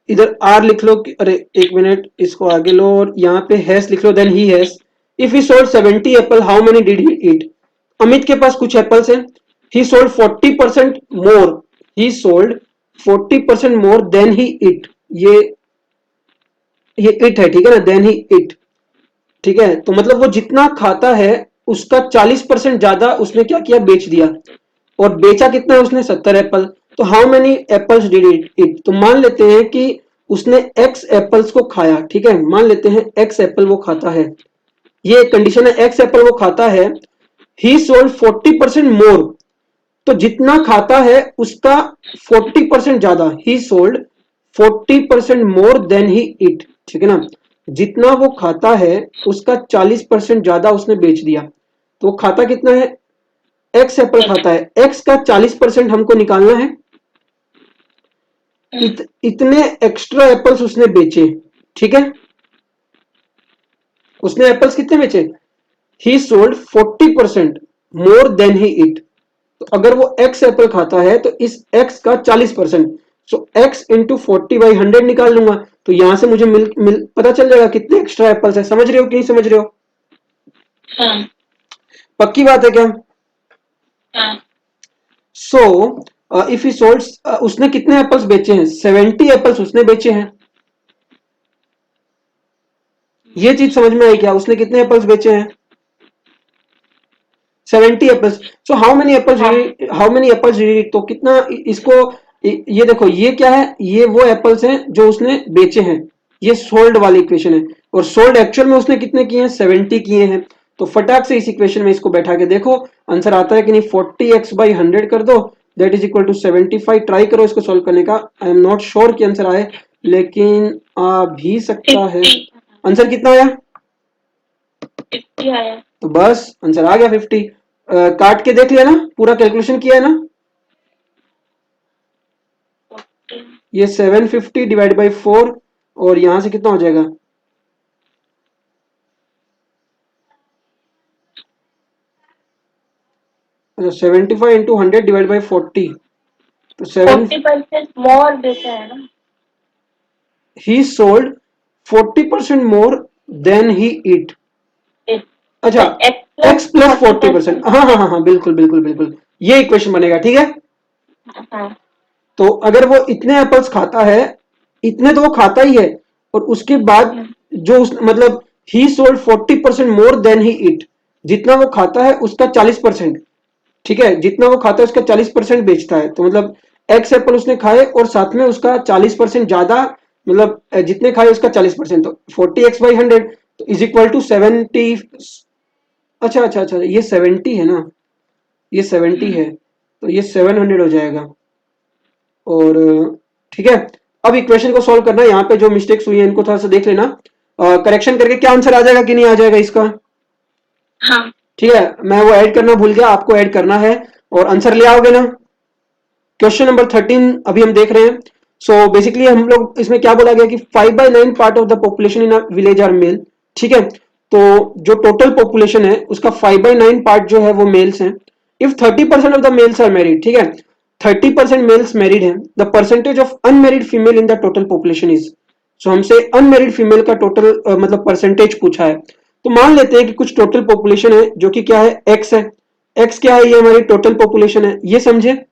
इधर आर लिख लो अरे एक मिनट इसको आगे लो और यहाँ पे हैज लिख लो then he has. If he sold 70 apple how many did he eat? Amit के पास कुछ एप्पल्स हैं, he sold 40% more, he sold 40% more than he eat, ये इट है ठीक है ना, देन ही इट। ठीक है, तो मतलब वो जितना खाता है उसका 40% ज्यादा उसने क्या किया, बेच दिया। और बेचा कितना है उसने? 70 एप्पल। तो how many apples did it it? तो मान लेते हैं कि उसने एक्स एप्पल्स को खाया। ठीक है, मान लेते हैं एक्स एप्पल वो खाता है, ये एक कंडीशन है, एक्स एप्पल वो खाता है। ही सोल्ड 40% मोर, तो जितना खाता है उसका 40% ज्यादा, he sold 40% more than he eat. ठीक है ना, जितना वो खाता है उसका 40% ज्यादा उसने बेच दिया। तो वो खाता कितना है? एक्स एप्पल खाता है, एक्स का 40% हमको निकालना है। इतने एक्स्ट्रा एप्पल्स उसने बेचे। ठीक है, उसने एप्पल्स कितने बेचे? He sold 40% more than he eat. तो अगर वो एक्स एप्पल खाता है तो इस एक्स का 40%, सो एक्स इंटू 40/100 निकाल लूंगा। तो यहां से मुझे पता चल जाएगा कितने एक्स्ट्रा एप्पल्स है। समझ रहे हो कि नहीं समझ रहे हो? हाँ पक्की बात है क्या? हाँ सो इफ ही सोल्ड, उसने कितने एप्पल्स बेचे हैं? 70 एप्पल्स उसने बेचे हैं। ये चीज समझ में आई क्या? उसने कितने एप्पल्स बेचे हैं? 70 एप्पल्स। सो हाँ हाउ मेनी एप्पल्स तो कितना इसको, ये देखो ये क्या है, ये वो एप्पल्स हैं जो उसने बेचे हैं, ये सोल्ड वाली इक्वेशन है। और सोल्ड एक्चुअल में उसने कितने किए हैं? 70 किए हैं। तो फटाक से इस इक्वेशन में इसको बैठा के देखो आंसर आता है कि नहीं। 40x/100 कर दो, that is equal to 75। Try करो इसको सोल्व करने का, आई एम नॉट श्योर कि आंसर आए, लेकिन आ भी सकता है। 50 आंसर कितना आया? 50 आया। तो बस आंसर आ गया 50। काट के देख लिया ना, पूरा कैलकुलेशन किया है ना। 40 ये 750 डिवाइड बाई 4, और यहां से कितना हो जाएगा? अच्छा 75 इंटू 100 डिवाइड बाई 40, तो 7 40% मोर देता है ना। He sold 40% more than he eat. एक अच्छा, एक्स एक्स प्लस प्लस 40%, 40%। हाँ हाँ हाँ हाँ बिल्कुल बिल्कुल बिल्कुल, ये इक्वेशन बनेगा। ठीक है, हाँ तो अगर वो इतने एप्पल्स खाता है, इतने तो वो खाता ही है, और उसके बाद जो उस मतलब he sold 40% more than he eat, जितना वो खाता है उसका 40%। ठीक है, जितना वो खाता है उसका 40% बेचता है। तो मतलब एक्स एप्पल उसने खाए और साथ में उसका 40% ज्यादा, मतलब जितने खाए उसका 40%, तो 40x/100 तो इज इक्वल टू 70। अच्छा अच्छा अच्छा, ये 70 है ना, ये 70 है, तो ये 700 हो जाएगा। और ठीक है, अब इक्वेशन को सॉल्व करना है। यहाँ पे जो मिस्टेक्स हुई है इनको थोड़ा सा देख लेना, करेक्शन करके क्या आंसर आ जाएगा कि नहीं आ जाएगा इसका। हाँ ठीक है, मैं वो ऐड करना भूल गया, आपको ऐड करना है और आंसर ले आओगे ना। क्वेश्चन नंबर 13 अभी हम देख रहे हैं। सो बेसिकली हम लोग इसमें क्या बोला गया कि 5/9 part of the population in village are male. ठीक है, तो जो टोटल पॉपुलेशन है उसका 5/9 पार्ट जो है वो मेल्स हैं। If 30% of the males are married, ठीक है, 30% मेल्स मैरिड हैं, the percentage of unmarried female in the total population is. So हमसे अनमेरिड फीमेल का टोटल मतलब परसेंटेज पूछा है। तो मान लेते हैं कि कुछ टोटल पॉपुलेशन है जो कि क्या है, एक्स है। एक्स क्या है, ये हमारी टोटल पॉपुलेशन है, ये समझे, हाँ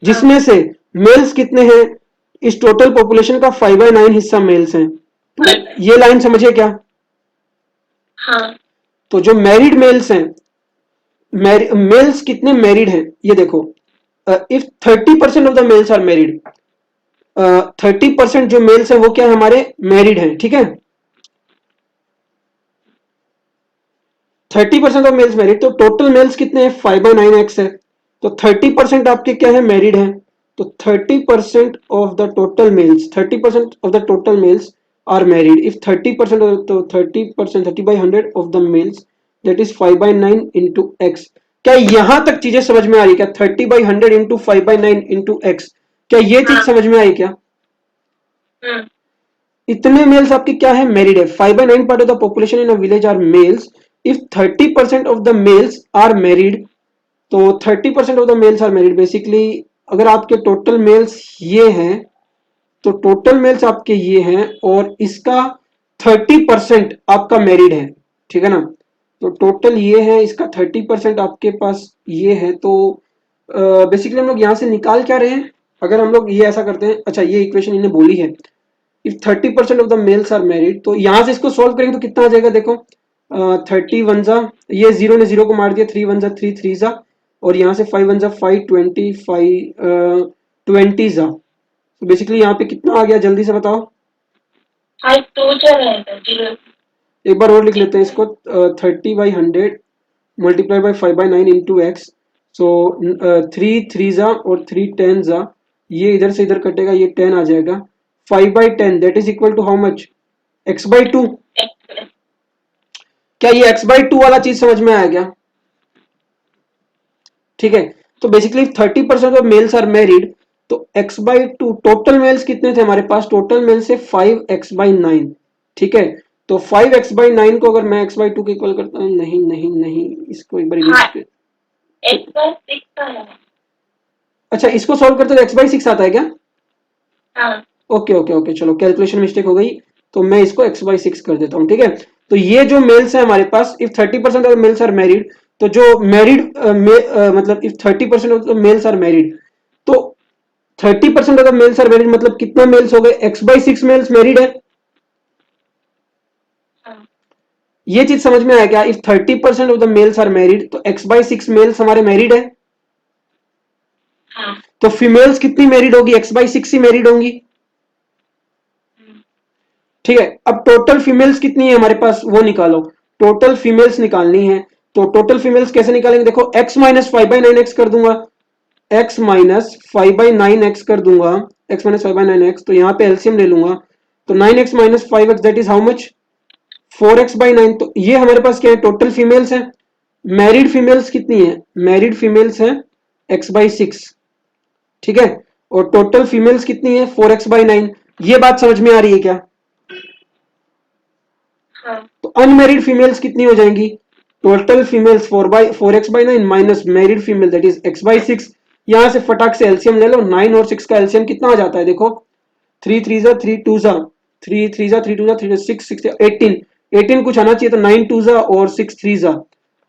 जिसमें से मेल्स कितने हैं, इस टोटल पॉपुलेशन का 5/9 हिस्सा मेल्स हैं। तो ये लाइन समझिए क्या। हाँ तो जो मैरिड मेल्स हैं, मेल्स कितने मैरिड हैं ये देखो, if 30% of the males are married, 30% जो मेल्स हैं वो क्या है हमारे मैरिड हैं, ठीक है। 30% ऑफ मेल्स मैरिड, तो टोटल मेल्स कितने हैं 5/9x है, तो 30% आपके क्या है मैरिड हैं, तो 30% of the total males, 30% of the total males are married if 30% तो 30% 30/100 of the males that is 5/9 into X. क्या यहां तक चीजें समझ में आ रही क्या, 30/100 इंटू 5/9 इंटू एक्स, क्या ये चीज हाँ। समझ में आई क्या। हाँ। इतने मेल्स आपके क्या है मैरिड है, 5/9 part of the population in a village are males if 30% of the males are married, तो 30% of the males are married basically, अगर आपके टोटल मेल्स ये हैं तो टोटल मेल्स आपके ये हैं और इसका 30% आपका मैरिड है, ठीक है ना। तो टोटल ये है, इसका 30% आपके पास ये है, तो बेसिकली हम लोग यहाँ से निकाल क्या रहे हैं, अगर हम लोग ये ऐसा करते हैं, अच्छा ये इक्वेशन इन्हें बोली है, if 30% of the males are married, तो यहां से इसको सोल्व करेंगे तो कितना आ जाएगा देखो, 30 1 ये जीरो ने जीरो को मार दिया, 3 1 3 3 जा, और यहाँ से 5 1 5 25 20 जा, तो बेसिकली यहाँ पे कितना आ गया जल्दी से बताओ। 5 2 रहेगा 0। एक बार और लिख लेते हैं इसको, 30/100 मल्टीप्लाई बाई 5/9 इंटू एक्स, सो 3 3 जा और 3 10 जा, ये इधर से इधर कटेगा, ये 10 आ जाएगा, 5/10 that is equal to how much, x/2। क्या ये x/2 वाला चीज समझ में आया क्या, ठीक है। तो basically 30% of males are married, तो x/2 टोटल मेल्स कितने थे हमारे पास, टोटल मेल्स है 5x/9, ठीक है। तो 5x/9 को अगर मैं x/2 के इक्वल करता हूँ, नहीं नहीं नहीं, इसको एक बार हाँ, इरेज, x/6 है। अच्छा इसको सॉल्व करते तो x/6 आता है क्या, हाँ। ओके ओके ओके, चलो कैलकुलेशन मिस्टेक हो गई, तो मैं इसको x/6 कर देता हूँ, ठीक है। तो ये जो मेल्स है हमारे पास, if 30% of males are married, तो जो मैरिड मतलब if 30% of males are married, तो 30% of the males are married मतलब कितना मेल्स हो गए, x/6 मेल्स मैरिड है। हाँ। ये चीज समझ में आया क्या, if 30% of the males are married तो x/6 मेल्स हमारे मैरिड है, हाँ। तो फीमेल्स कितनी मैरिड होगी, x/6 ही मैरिड होंगी, ठीक है। अब टोटल फीमेल्स कितनी है हमारे पास वो निकालो, टोटल फीमेल्स निकालनी है, तो टोटल फीमेल्स कैसे निकालेंगे, देखो x माइनस 5/9x कर दूंगा, x माइनस 5/9x कर दूंगा, x माइनस 5/9x, तो यहाँ पे एलसीएम ले लूंगा, तो 9x minus 5x that is how much, 4x/9, तो ये हमारे पास क्या है टोटल फीमेल्स है। मैरिड फीमेल्स कितनी है, मैरिड फीमेल्स है x/6, ठीक है, और टोटल फीमेल्स कितनी है 4x/9, ये बात समझ में आ रही है क्या। हाँ। तो अनमैरिड फीमेल्स कितनी हो जाएंगी, total females 4x/9 minus married female that is x/6, यहां से फटाक से एलसीएम ले लो, 9 और 6 का एलसीएम कितना आ जाता है देखो, 3 3 जा 3 2 जा 3 3 जा 3 2 जा 3 6 6 18, 18 कुछ आना चाहिए, तो 9 2 जा और 6 3 जा,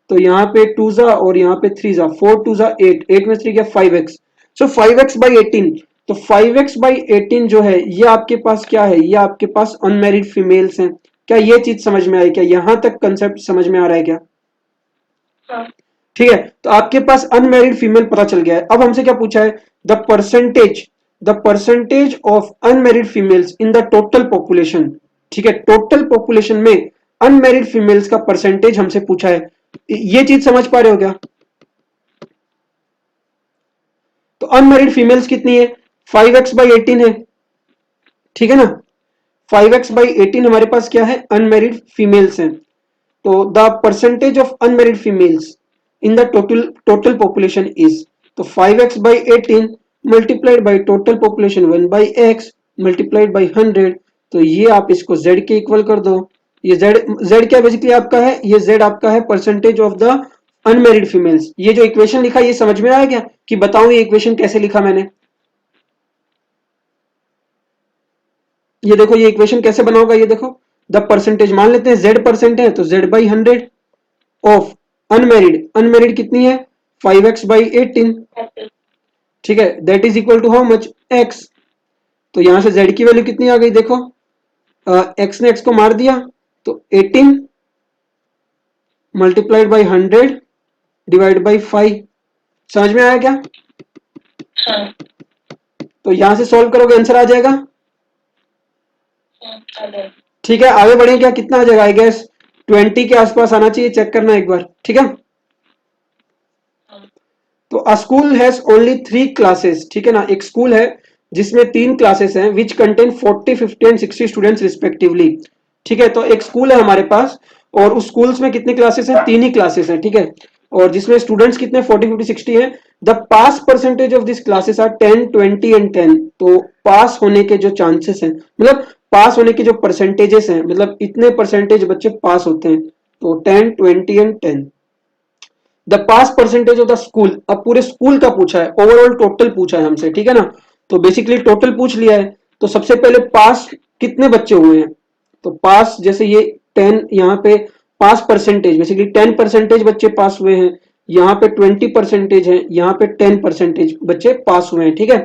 तो यहाँ पे 2 जा और यहाँ पे 3 जा, 4 2 जा 8, 8 में 3 क्या 5x, सो 5x/18, तो 5x/18 जो है ये आपके पास क्या है, ये आपके पास अनमैरिड फीमेल्स हैं। क्या ये चीज समझ में आई, क्या यहां तक कंसेप्ट समझ में आ रहा है क्या, हाँ। ठीक है। तो आपके पास अनमैरिड फीमेल पता चल गया है, अब हमसे क्या पूछा है, the percentage of unmarried females in the total population, ठीक है, टोटल पॉपुलेशन में अनमैरिड फीमेल्स का परसेंटेज हमसे पूछा है, ये चीज समझ पा रहे हो क्या। तो अनमैरिड फीमेल्स कितनी है, 5x/18 है, ठीक है ना, 5x/18 हमारे पास क्या है अनमैरिड फीमेल्स हैं, तो the percentage of unmarried females in the total population is, तो 5x/18 multiplied by total population 1/x multiplied by 100, तो ये आप इसको z के इक्वल कर दो, ये z क्या बेसिकली आपका है, ये z आपका है percentage of the unmarried females. ये जो इक्वेशन लिखा ये समझ में आया क्या, कि बताऊं ये इक्वेशन कैसे लिखा मैंने, ये देखो ये इक्वेशन कैसे बना होगा, ये देखो द परसेंटेज मान लेते हैं z परसेंट है, तो z/100 ऑफ अनमैरिड, अनमैरिड कितनी है 5x/18, ठीक है, that is equal to how much x, तो यहां से z की वैल्यू कितनी आ गई देखो, x ने x को मार दिया, तो 18 मल्टीप्लाइड बाई 100 डिवाइड बाई 5, समझ में आया क्या। हाँ। तो यहां से सॉल्व करोगे आंसर आ जाएगा। आ जाएगा। ठीक है, आगे बढ़े क्या, कितना आ जाएगा, आई गेस 20 के आसपास आना चाहिए, चेक करना एक बार, ठीक है। तो अ स्कूल हैज ओनली 3 क्लासेस, ठीक है ना, एक स्कूल है जिसमें 3 क्लासेस हैं, which contain 40, 50 and 60 students respectively. ठीक है, तो एक स्कूल है हमारे पास और उस स्कूल्स में कितने क्लासेस हैं, 3 ही क्लासेस हैं, ठीक है, और जिसमें स्टूडेंट्स कितने 40, 50, 60 हैं। The pass percentage of this classes are 10, 20 and 10। तो पास होने के जो चांसेस हैं, मतलब पास होने के जो परसेंटेजेस हैं, मतलब इतने परसेंटेज बच्चे पास होते हैं, तो 10, 20 and 10। The pass percentage of the school, अब पूरे स्कूल का पूछा है, ओवरऑल टोटल पूछा है हमसे, ठीक है ना। तो बेसिकली टोटल पूछ लिया है, तो सबसे पहले पास कितने बच्चे हुए हैं, तो पास जैसे ये 10, यहाँ पे पास परसेंटेज बेसिकली 10% बच्चे पास हुए हैं, यहाँ पे 20% है, यहाँ पे 10% बच्चे पास हुए हैं, ठीक है।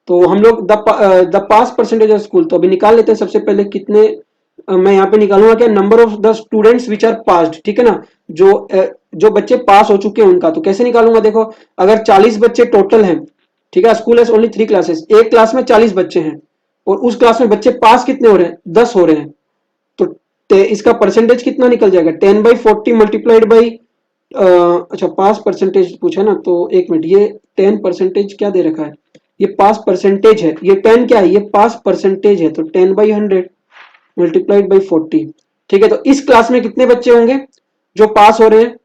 तो हम लोग the pass percentage of school, तो अभी निकाल लेते हैं सबसे पहले कितने, मैं यहाँ पे निकालूंगा क्या, number of the students which are passed, ठीक है ना, जो बच्चे पास हो चुके हैं उनका। तो कैसे निकालूंगा, देखो अगर 40 बच्चे टोटल हैं, ठीक है, स्कूल हैज ओनली 3 क्लासेस, एक क्लास में 40 बच्चे हैं और उस क्लास में बच्चे पास कितने हो रहे हैं, 10 हो रहे हैं, तो इसका परसेंटेज कितना निकल जाएगा, 10/40 मल्टीप्लाइड बाई, अच्छा पास परसेंटेज पूछा ना, तो एक मिनट, ये 10% क्या दे रखा है, ये पास परसेंटेज है, ये 10 क्या है, ये पास परसेंटेज है, तो 10/100 मल्टीप्लाइड बाई 40। ठीक है, तो इस क्लास में कितने बच्चे होंगे जो पास हो रहे हैं,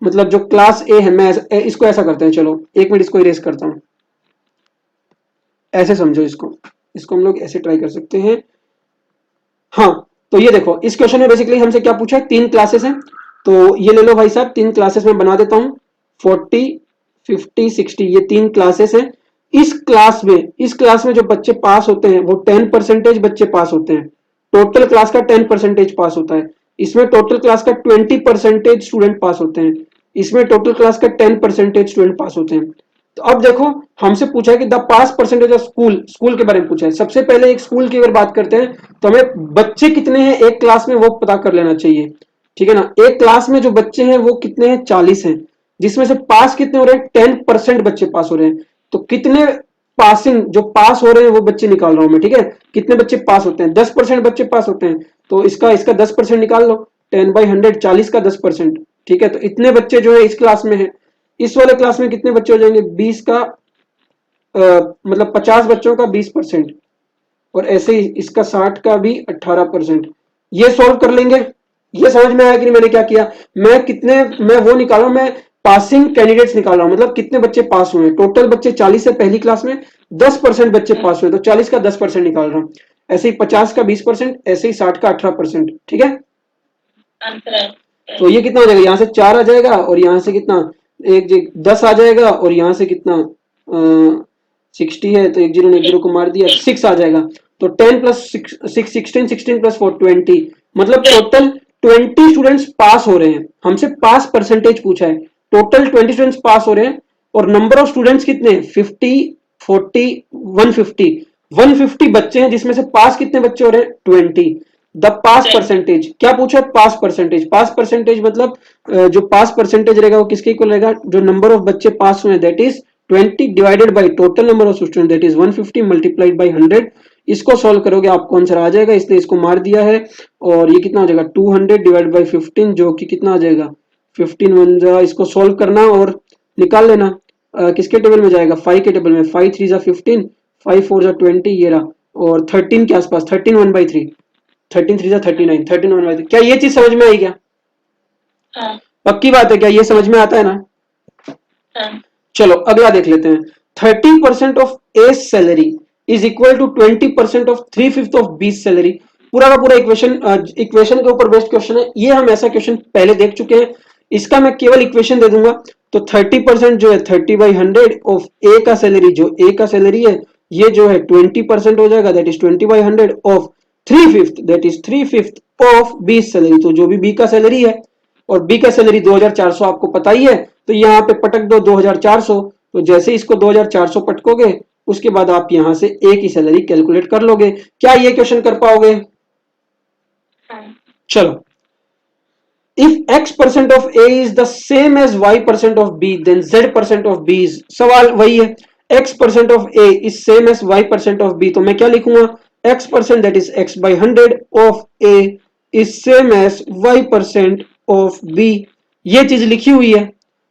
मतलब जो क्लास ए है, मैं इसको ऐसा करते हैं, चलो एक मिनट इसको इरेज करता हूं, ऐसे समझो इसको, इसको हम लोग ऐसे ट्राई कर सकते हैं। हाँ, तो ये देखो इस क्वेश्चन में बेसिकली हमसे क्या पूछा है, 3 क्लासेस हैं, तो ये ले लो भाई साहब, 3 क्लासेस में बना देता हूं, 40, 50, 60, ये 3 क्लासेस हैं। इस क्लास में जो बच्चे पास होते हैं वो 10% बच्चे पास होते हैं, टोटल क्लास का 10% पास होता है, इसमें टोटल क्लास का 20% स्टूडेंट पास होते हैं, इसमें टोटल क्लास का 10% स्टूडेंट पास होते हैं। तो अब देखो हमसे पूछा है कि the pass percentage of school के बारे में पूछा है। सबसे पहले एक स्कूल की अगर बात करते हैं तो हमें बच्चे कितने हैं एक क्लास में वो पता कर लेना चाहिए, ठीक है ना। एक क्लास में जो बच्चे हैं वो कितने हैं, 40 हैं, जिसमें से पास कितने हो रहे हैं, 10% बच्चे पास हो रहे हैं। तो कितने पासिंग जो पास हो रहे हैं वो बच्चे निकाल रहा हूं मैं, ठीक है, कितने बच्चे पास होते हैं, 10% बच्चे पास होते हैं, तो इसका 10% निकाल लो, 10/100, 40 का 10%, ठीक है। तो इतने बच्चे जो है इस क्लास में है, इस वाले क्लास में कितने बच्चे हो जाएंगे, 20 का मतलब 50 बच्चों का 20%, और ऐसे ही इसका 60 का भी 18%। ये सॉल्व कर लेंगे, ये समझ में आया कि नहीं मैंने क्या किया, मैं वो निकाल रहा हूं, मैं पासिंग कैंडिडेट्स निकाल रहा हूं, मतलब कितने बच्चे पास हुए हैं, टोटल बच्चे 40 है पहली क्लास में, 10% बच्चे पास हुए, तो 40 का 10% निकाल रहा हूं, ऐसे ही 50 का 20%, ऐसे ही 60 का 18%, ठीक है। तो ये कितना हो जाएगा, यहां से 4 आ जाएगा और यहां से कितना, 10 आ जाएगा और यहां से कितना 60 है, तो एक जीरो ने एक जीरो को मार दिया, 6 आ जाएगा। तो 10 प्लस 6 16, 16 प्लस 4 20, मतलब टोटल 20 स्टूडेंट्स पास हो रहे हैं, हमसे पास परसेंटेज पूछा है, टोटल 20 स्टूडेंट्स पास हो रहे हैं, और नंबर ऑफ स्टूडेंट्स कितने, 50, 40, 150, 150 बच्चे हैं, जिसमें से पास कितने बच्चे हो रहे हैं, 20। द पास परसेंटेज क्या पूछा है, पास परसेंटेज मतलब जो पास परसेंटेज रहेगा वो किसके इक्वल रहेगा, जो नंबर ऑफ बच्चे पास हुए that is 20 divided by total number of student that is 150 multiplied by 100। इसको सॉल्व करोगे आपको आंसर आ जाएगा, इसलिए इसको मार दिया है, और ये कितना हो जाएगा 200 डिवाइड बाई 15, जो कि कितना आ जाएगा 15 वन जा, इसको सॉल्व करना और निकाल लेना। किसके टेबल में जाएगा, 5 के टेबल में, 5 3 जा 15, 5 4 जा 20, ये रहा, और 13 के आसपास, 13 1/3, 13 3 जा 39, 13 1/3। क्या ये चीज समझ में आई क्या, हाँ, पक्की बात है क्या, ये समझ में आता है ना। हाँ, चलो अगला देख लेते हैं, 30% of A salary is equal to 20% of 3/5 of B salary. पूरा का पूरा इक्वेशन के ऊपर बेस्ड क्वेश्चन है ये, हम ऐसा क्वेश्चन पहले देख चुके हैं, इसका मैं केवल इक्वेशन दे दूंगा। तो 30% जो है 30/100 ऑफ ए का सैलरी, जो ए का सैलरी है ये जो है 20% हो जाएगा, that is 20/100 of 3/5, that is 3/5 of B salary, तो जो भी बी का सैलरी है, और बी का सैलरी 2400 आपको पता ही है, तो यहाँ पे पटक दो 2400, तो जैसे इसको 2400 पटकोगे उसके बाद आप यहां से ए की सैलरी कैलकुलेट कर लोगे। क्या ये क्वेश्चन कर पाओगे, हाँ, चलो, if x% of A is the same as y% of B then z% of B is, सवाल वही है, x% of a is same as y% of b, तो मैं क्या लिखूंगा, x% that is x by 100 of a is same as y% of b, ये चीज लिखी हुई है।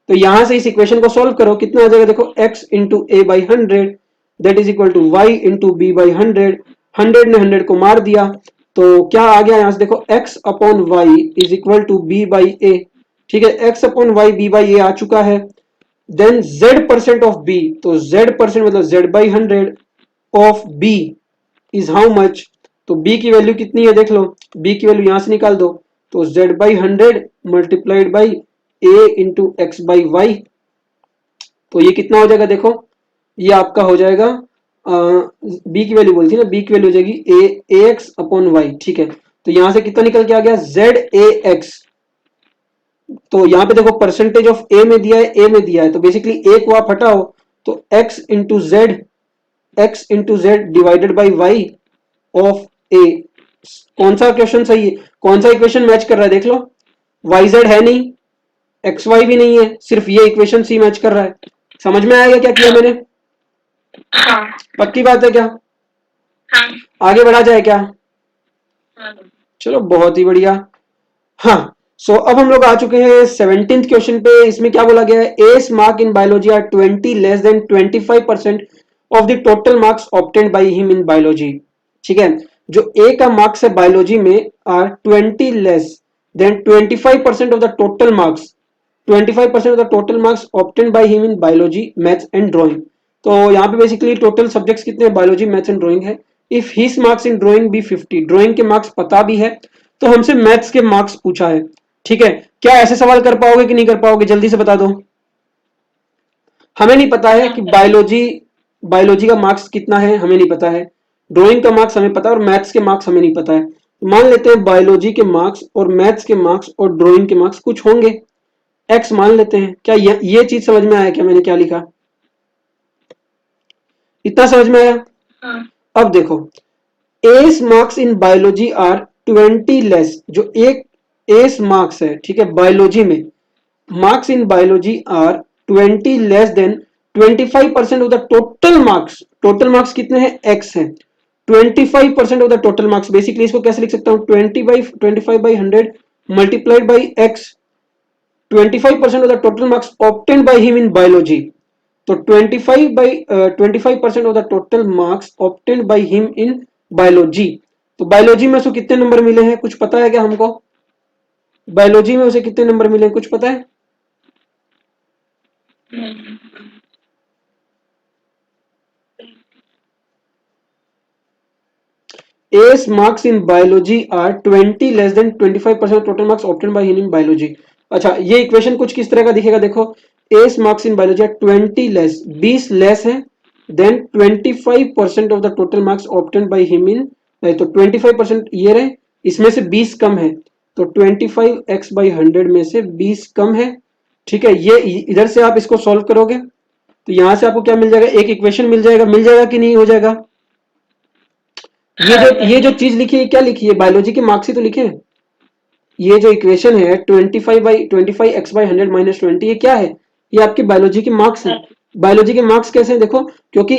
तो यहां से इस इक्वेशन को सॉल्व करो, कितना आ जाएगा, देखो x into A by 100 that is equal to y into B by 100, 100 ने 100 को मार दिया, तो क्या आ गया यहां से, देखो x upon y is equal to b by a, ठीक है, x upon y b by a आ चुका है। देन z% ऑफ b, तो z% मतलब z by 100 of b is how much, तो b की वैल्यू कितनी है देख लो, b की वैल्यू यहां से निकाल दो, तो z by 100 multiplied by a into X by Y, तो ये कितना हो जाएगा, देखो ये आपका हो जाएगा b की वैल्यू बोलती है ना, b की वैल्यू हो जाएगी ए एक्स अपॉन वाई, ठीक है, तो यहां से कितना निकल के आ गया जेड ए एक्स, तो यहाँ पे देखो परसेंटेज ऑफ ए में दिया है, ए में दिया है, तो बेसिकली ए को आप हटाओ, तो x into z divided by y of a, कौन सा क्वेश्चन सही है, कौन सा इक्वेशन मैच कर रहा है देख लो, वाई जेड है नहीं, एक्स वाई भी नहीं है, सिर्फ ये इक्वेशन सी मैच कर रहा है। समझ में आएगा क्या किया मैंने, हाँ पक्की बात है क्या, हाँ आगे बढ़ा जाए क्या, हाँ चलो बहुत ही बढ़िया। हाँ, सो अब हम लोग आ चुके हैं 17th क्वेश्चन पे, इसमें क्या बोला गया है, A's mark in biology are 20 less than 25% of the total marks obtained by him in biology, ठीक है, जो ए का मार्क्स है बायोलॉजी में are 20 less than 25% of the total marks, 25% of the total marks obtained by him in biology maths and drawing, तो यहाँ पे basically total subjects कितने हैं, बायोलॉजी मैथ्स एंड ड्राइंग है। If his marks in drawing be 50, drawing के marks पता भी है, तो हमसे मैथ्स के मार्क्स पूछा है, ठीक है, क्या ऐसे सवाल कर पाओगे कि नहीं कर पाओगे, जल्दी से बता दो। हमें नहीं पता है कि बायोलॉजी बायोलॉजी का मार्क्स कितना है, हमें नहीं पता है, ड्राइंग का मार्क्स हमें पता है और मैथ्स के मार्क्स हमें नहीं पता है, तो मान लेते हैं बायोलॉजी के मार्क्स और मैथ्स के मार्क्स और ड्राइंग के मार्क्स कुछ होंगे, एक्स मान लेते हैं। क्या ये चीज समझ में आया क्या, मैंने क्या लिखा, इतना समझ में आया। हाँ अब देखो, A's marks in biology are 20 less, जो एक एस मार्क्स है, ठीक है, बायोलॉजी में marks in biology are 20 less than 25% of the total marks, total marks कितने हैं, x है, 25% of the total marks, basically इसको कैसे लिख सकता हूँ, 25 by 100 multiplied by x, 25% of the total marks obtained by him in biology, तो 25% of the total marks obtained by him in biology, तो बायोलॉजी में उसको कितने नंबर मिले हैं, कुछ पता है क्या हमको, बायोलॉजी में उसे कितने नंबर मिले हैं, कुछ पता है, A's marks in biology are 20 less than 25% of total marks obtained by him in biology। अच्छा, ये इक्वेशन कुछ किस तरह का दिखेगा, देखो A's marks in biology are 20 less, 20 less है than 25% of the total marks obtained by him in, तो 25% ये रहे, इसमें से 20 कम है, तो 25x बाई 100 में से 20 कम है, ठीक है, ये इधर से आप इसको सॉल्व करोगे तो यहां से आपको क्या मिल जाएगा, एक इक्वेशन मिल जाएगा कि नहीं हो जाएगा, ये जो चीज लिखी है क्या लिखी है, बायोलॉजी के मार्क्स ही तो लिखे हैं, ये जो इक्वेशन है 25x/100 माइनस 20, ये क्या है, ये आपके बायोलॉजी के मार्क्स हैं। बायोलॉजी के मार्क्स कैसे हैं, देखो क्योंकि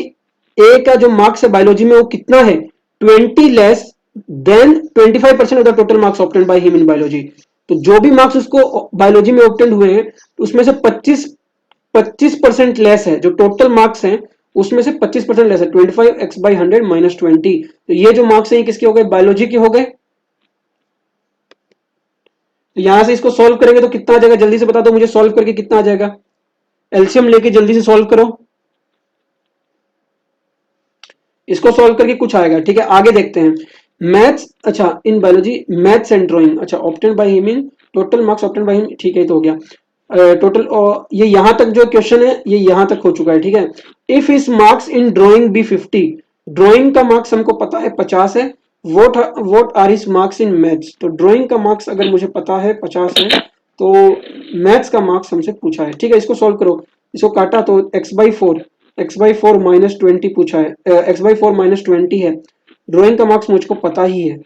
ए का जो मार्क्स है बायोलॉजी में वो कितना है, 20 less than 25% of the total marks obtained by him in biology, तो जो भी मार्क्स उसको बायोलॉजी में ऑब्टेन्ड हुए हैं उसमें से 25% लेस है, जो टोटल मार्क्स हैं उसमें से 25% लेस है, 25x/100 माइनस 20, तो ये जो मार्क्स हैं किसके हो गए, बायोलॉजी के हो गए। तो यहां से इसको सॉल्व करेंगे तो कितना आ जाएगा, जल्दी से बता दो मुझे, सॉल्व करके कितना आ जाएगा, एलसीएम लेके जल्दी से सॉल्व करो, इसको सॉल्व करके कुछ आएगा, ठीक है, आगे देखते हैं। मैथ्स, अच्छा in biology maths and drawing, अच्छा obtained by him in total marks obtained by him, ठीक है, तो हो गया टोटल, ये यहां तक जो क्वेश्चन है ये यहां तक हो चुका है, ठीक है। If his marks in drawing be 50, drawing का मार्क्स हमको पता है 50 है, what are his marks in maths, तो ड्राइंग का मार्क्स अगर मुझे पता है 50 है, तो मैथ्स का मार्क्स हमसे पूछा है, ठीक है, इसको सॉल्व करो, इसको काटा तो x/4 माइनस 20 पूछा है, x/4 माइनस 20 है, ड्राइंग का मार्क्स मुझको पता ही है,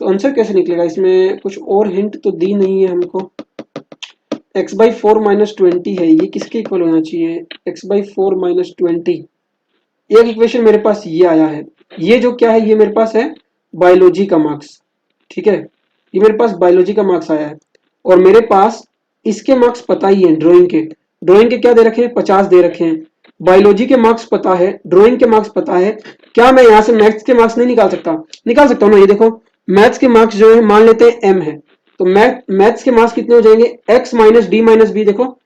तो आंसर कैसे निकलेगा, इसमें कुछ और हिंट तो दी नहीं है हमको, x/4 माइनस 20 है, ये किसके इक्वल होना चाहिए, x/4 माइनस 20, एक इक्वेशन मेरे पास ये आया है, ये जो क्या है, ये मेरे पास है बायोलॉजी का मार्क्स, ठीक है, ये मेरे पास बायोलॉजी का मार्क्स आया है, और मेरे पास इसके मार्क्स पता ही है, ड्राइंग के क्या दे रखे हैं, 50 दे रखे हैं, बायोलॉजी के मार्क्स पता है, ड्राइंग के मार्क्स पता है। क्या मैं यहाँ से मैथ्स के मार्क्स नहीं निकाल सकता? निकाल सकता हूँ ना। ये देखो, मैथ्स के मार्क्स जो है मान लेते हैं m है, तो मैथ्स के मार्क्स कितने हो जाएंगे, x minus D minus B. देखो,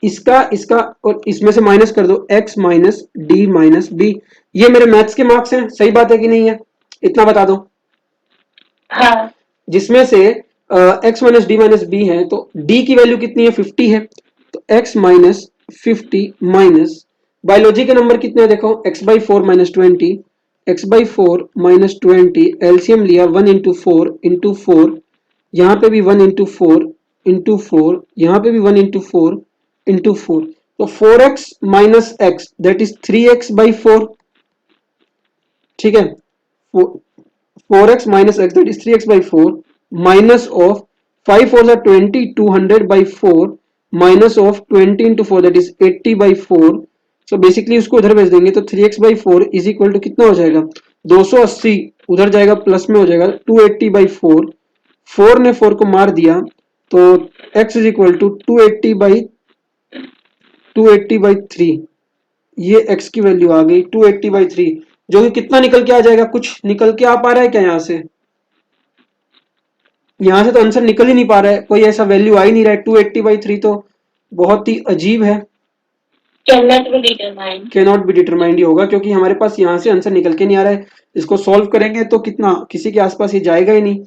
इसका और इसमें से माइनस कर दो, x minus D minus B, ये मेरे मैथ्स के मार्क्स हैं। सही बात है कि नहीं है? इतना बता दो। हाँ, जिसमें से x minus D minus B है, तो d की वैल्यू कितनी है, 50 है, तो x माइनस 50 माइनस बायोलॉजी के नंबर कितने हैं, देखो x by 4 minus 20, x by 4 minus 20, LCM लिया 1 इंटू 4, यहाँ पे भी 1 इंटू 4, यहाँ पे भी 1 इंटू 4, तो 4x minus x that is 3x by 4, ठीक है, 4x minus x that is 3x by 4 minus of 5 4 are 20, 200 by 4 minus of 20 into 4 that is 80 by 4। So basically उसको उधर भेज देंगे, तो 3x by 4 is equal to कितना हो जाएगा, 280 उधर जाएगा, प्लस में हो जाएगा 280 by 4, 4 ने 4 को मार दिया, तो x is equal to 280 by 3, ये x की वैल्यू आ गई 280 by 3, जो कि कितना निकल के आ जाएगा, कुछ निकल के आ पा रहा है क्या यहाँ से? यहाँ से तो आंसर निकल ही नहीं पा रहा है, कोई ऐसा वैल्यू आ ही नहीं रहा है। 280 by 3 तो बहुत ही अजीब है, कैनॉट बी डिटरमाइंड ही होगा, क्योंकि हमारे पास यहाँ से आंसर निकल के नहीं आ रहा है। इसको सॉल्व करेंगे तो कितना, किसी के आसपास ये जाएगा ही नहीं,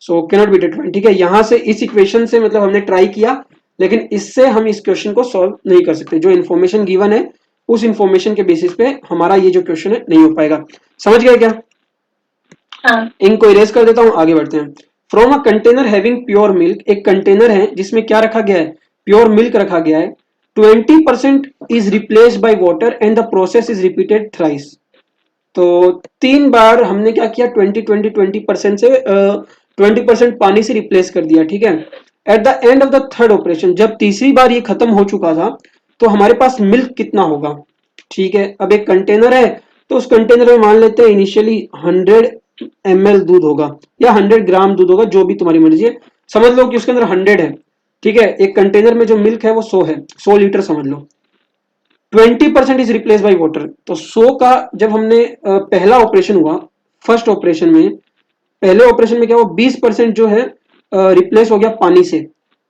सो कैनॉट बी डिटरमाइंड। ठीक है, यहाँ से इस इक्वेशन से मतलब हमने ट्राई किया, लेकिन इससे हम इस क्वेश्चन को सॉल्व नहीं कर सकते। जो इन्फॉर्मेशन गिवन है उस इन्फॉर्मेशन के बेसिस पे हमारा ये जो क्वेश्चन है नहीं हो पाएगा। समझ गए क्या? हाँ। इनको इरेज कर देता हूं, आगे बढ़ते हैं। From a container having pure milk, एक कंटेनर है जिसमें क्या रखा गया है, प्योर मिल्क रखा गया है। 20% is replaced by water and the process is repeated thrice. तो 3 बार हमने क्या किया, 20% से 20% पानी से रिप्लेस कर दिया। ठीक है, at the end of the third operation, जब तीसरी बार ये खत्म हो चुका था, तो हमारे पास मिल्क कितना होगा। ठीक है, अब एक कंटेनर है, तो उस कंटेनर में मान लेते हैं इनिशियली 100 ml दूध होगा या 100 ग्राम दूध होगा, जो भी तुम्हारी मर्जी है। समझ लो कि उसके अंदर 100 है। ठीक है, एक कंटेनर में जो मिल्क है वो 100 है, 100 लीटर समझ लो। 20% इज रिप्लेस बाई वाटर, तो 100 का जब हमने पहला ऑपरेशन हुआ, फर्स्ट ऑपरेशन में, पहले ऑपरेशन में क्या हुआ, 20% जो है रिप्लेस हो गया पानी से,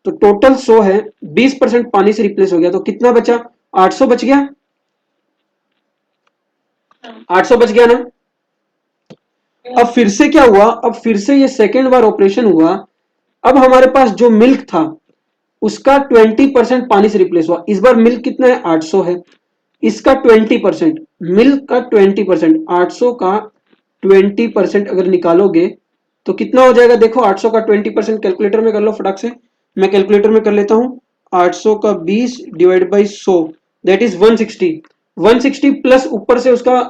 तो टोटल 100 है, 20% पानी से रिप्लेस हो गया, तो कितना बचा, 800 बच गया। 800 बच गया ना। अब फिर से क्या हुआ, अब फिर से ये सेकेंड बार ऑपरेशन हुआ। अब हमारे पास जो मिल्क था उसका 20% पानी से रिप्लेस हुआ। इस बार मिल्क कितना है, 800 है, इसका 20%, मिल्क का 20%, 800 का 20% अगर निकालोगे तो कितना हो जाएगा, देखो 800 का 20% कैलकुलेटर में कर लो फटाक से, मैं कैलकुलेटर में कर लेता हूं। 800 का 20 divide by 100 that is 160। 160 plus ऊपर से उसका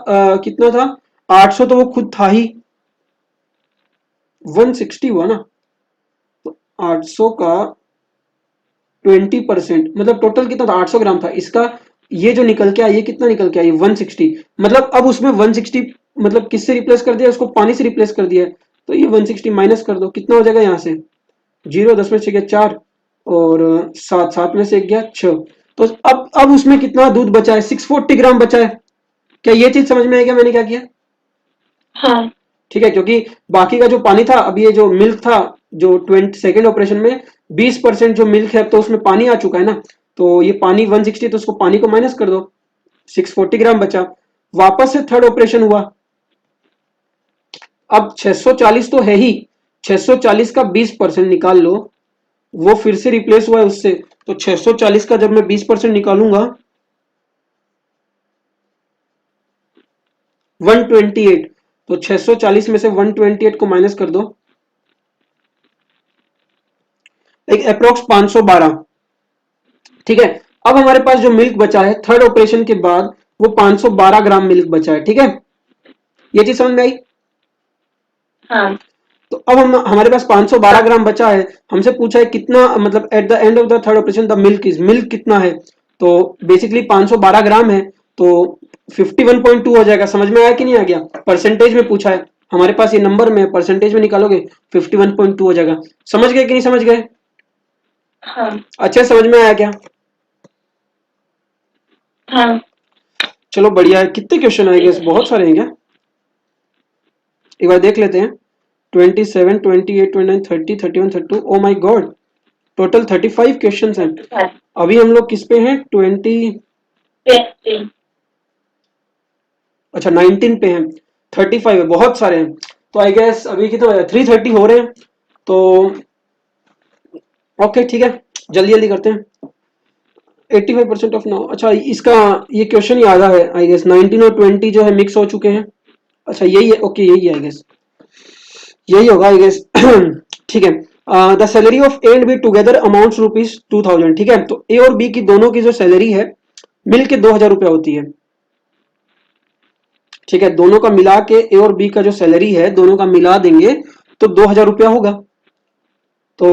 कितना था, 800 तो वो खुद था ही, 160 हुआ ना, तो 800 का 20%, मतलब टोटल कितना था, 800 ग्राम था इसका, ये जो निकल के आया, ये कितना निकल के आया, 160। मतलब अब उसमें 160 मतलब किससे रिप्लेस कर दिया, उसको पानी से रिप्लेस कर दिया, तो ये 160 माइनस कर दो, कितना हो जाएगा यहाँ से, 0, 10 में से गया 4, और 7, 7 में से गया 6, तो अब उसमें कितना दूध बचा है, 640 ग्राम बचा है। क्या ये चीज समझ में आई क्या मैंने क्या किया? हाँ। ठीक है, क्योंकि बाकी का जो पानी था, अब ये जो मिल्क था, जो 22nd ऑपरेशन में 20% जो मिल्क है, तो उसमें पानी आ चुका है ना, तो ये पानी 160, तो उसको पानी को माइनस कर दो, 640 ग्राम बचा। वापस से थर्ड ऑपरेशन हुआ, अब 640 तो है ही, 640 का 20% निकाल लो, वो फिर से रिप्लेस हुआ है उससे, तो 640 का जब मैं 20% निकालूंगा 128, तो 640 में से 128 को माइनस कर दो, एक अप्रोक्स 512। ठीक है, अब हमारे पास जो मिल्क बचा है थर्ड ऑपरेशन के बाद, वो 512 ग्राम मिल्क बचा है। ठीक है, ये चीज समझ में आई? हाँ। तो अब हमारे पास 512 ग्राम बचा है, हमसे पूछा है कितना, मतलब at the end of the third operation the milk is, milk कितना है, तो बेसिकली 512 ग्राम है, तो 51.2 हो जाएगा। समझ में आया कि नहीं आ गया? परसेंटेज में पूछा है, हमारे पास ये नंबर में परसेंटेज में निकालोगे 51.2 हो जाएगा। समझ गए कि नहीं समझ गए? हाँ अच्छा समझ में आया क्या? हाँ चलो बढ़िया है। कितने क्वेश्चन आएंगे? बहुत सारे हैं क्या? एक बार देख लेते हैं। 27, 28, 29, 30, 31, 32। Oh my God, total 35 question हैं। अभी हम लोग किस पे हैं? 20, अच्छा 19 पे हैं। 35 है, बहुत सारे हैं। तो आई गेस अभी कितना 3:30 हो रहे हैं। तो ओके ठीक है, जल्दी जल्दी करते हैं। 85% ऑफ नाउ। अच्छा इसका ये क्वेश्चन याद है आई गेस। 19 और 20 जो है मिक्स हो चुके हैं। अच्छा यही है, ओके यही है आई गेस, यही होगा आई गेस। ठीक है। The salary of A and B together amounts ₹2000। ठीक है, तो ए और बी की दोनों की जो सैलरी है मिलके 2000 रुपया होती है। ठीक है, दोनों का मिला के ए और बी का जो सैलरी है दोनों का मिला देंगे तो 2000 रुपया होगा। तो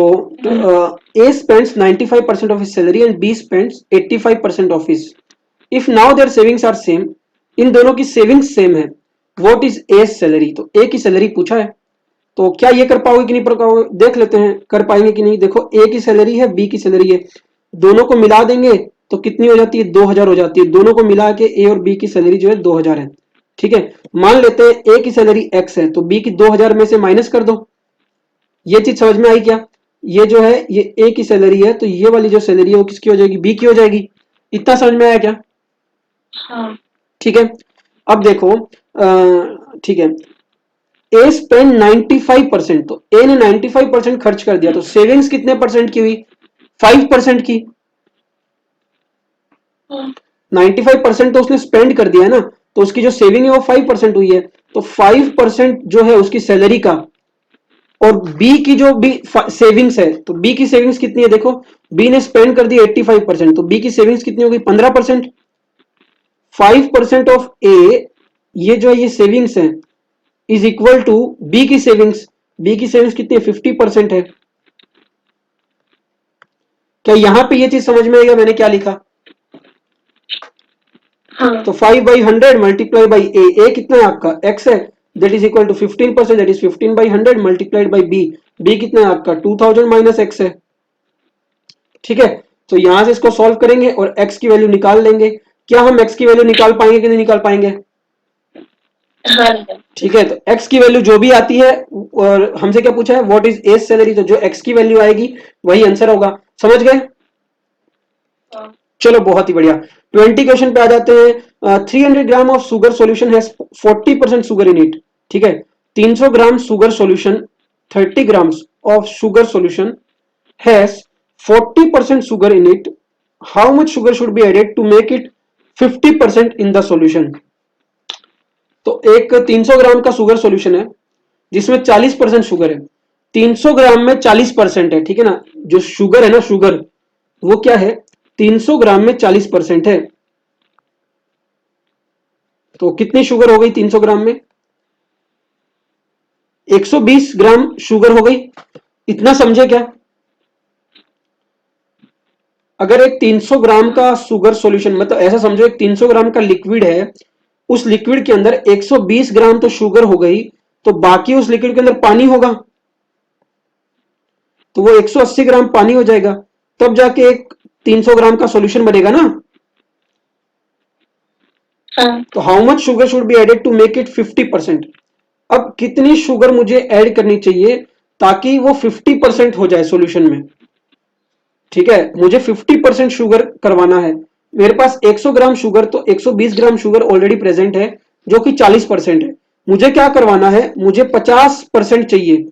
A spends 95% of his salary and B spends 85% of his. If now their savings are same, इन दोनों की सेविंग्स सेम है, व्हाट इज ए सैलरी? तो ए की सैलरी पूछा है, तो क्या ये कर पाओगे कि नहीं कर पाओगे? देख लेते हैं कर पाएंगे कि नहीं। देखो ए की सैलरी है, बी की सैलरी है, दोनों को मिला देंगे तो कितनी हो जाती है? 2000 हो जाती है। दोनों को मिला के ए और बी की सैलरी जो है 2000 है। ठीक है, मान लेते हैं ए की सैलरी एक्स है, तो बी की 2000 में से माइनस कर दो। ये चीज समझ में आई क्या? ये जो है ये ए की सैलरी है, तो ये वाली जो सैलरी है वो किसकी हो जाएगी? बी की हो जाएगी। इतना समझ में आया क्या? हाँ ठीक है, अब देखो ठीक है, ए स्पेंड 95%, तो ए ने 95% खर्च कर दिया, तो सेविंग्स कितने परसेंट की हुई? 5% की। 95% तो उसने स्पेंड कर दिया है ना, तो उसकी जो सेविंग है वो 5% हुई है। तो 5% जो है उसकी सैलरी का, और बी की जो भी सेविंग्स है, तो बी की सेविंग्स कितनी है? देखो बी ने स्पेंड कर दी 85%, तो बी की सेविंग्स कितनी होगी? 15%। 5% ऑफ ए, ये जो है ये सेविंग्स है, इज इक्वल टू बी की सेविंग्स। बी की सेविंग्स कितनी है? 50% है। क्या यहां पे ये चीज समझ में आएगा मैंने क्या लिखा? हाँ तो 5/100 मल्टीप्लाई बाई ए कितना है आपका? एक्स है, that is equal to 15%, that is 15/100 multiplied by B. B कितना है आपका? 2000 माइनस एक्स है। ठीक है, तो यहां से इसको सॉल्व करेंगे और x की वैल्यू निकाल लेंगे। क्या हम x की वैल्यू निकाल पाएंगे कि नहीं निकाल पाएंगे? हाँ ठीक है, तो x की वैल्यू जो भी आती है, और हमसे क्या पूछा है? व्हाट इज एज सैलरी, तो जो x की वैल्यू आएगी वही आंसर होगा। समझ गए? चलो बहुत ही बढ़िया। 20 क्वेश्चन पे आ जाते हैं। 300 gram of sugar solution has 40% sugar in it. ठीक है, 300 gram sugar solution, 30 grams of sugar solution has 40% sugar in it. How much sugar should be added to make it 50% in the solution? तो एक 300 ग्राम का sugar solution है जिसमें 40% sugar है। 300 ग्राम में 40% है, ठीक है ना? जो शुगर है ना, शुगर वो क्या है? 300 ग्राम में 40% है, तो कितनी शुगर हो गई 300 ग्राम में? 120 ग्राम शुगर हो गई। इतना समझे क्या? अगर एक 300 ग्राम का शुगर सॉल्यूशन, मतलब ऐसा समझो एक 300 ग्राम का लिक्विड है, उस लिक्विड के अंदर 120 ग्राम तो शुगर हो गई, तो बाकी उस लिक्विड के अंदर पानी होगा, तो वो 180 ग्राम पानी हो जाएगा, तब जाके एक 300 ग्राम का सॉल्यूशन बनेगा ना। हाँ तो how much sugar should be added to make it 50%? अब कितनी शुगर मुझे ऐड करनी चाहिए ताकि वो 50% हो जाए सॉल्यूशन में? ठीक है, मुझे 50% शुगर करवाना है। मेरे पास 100 ग्राम शुगर, तो 120 ग्राम शुगर ऑलरेडी प्रेजेंट है जो कि 40% है। मुझे क्या करवाना है? मुझे 50% चाहिए।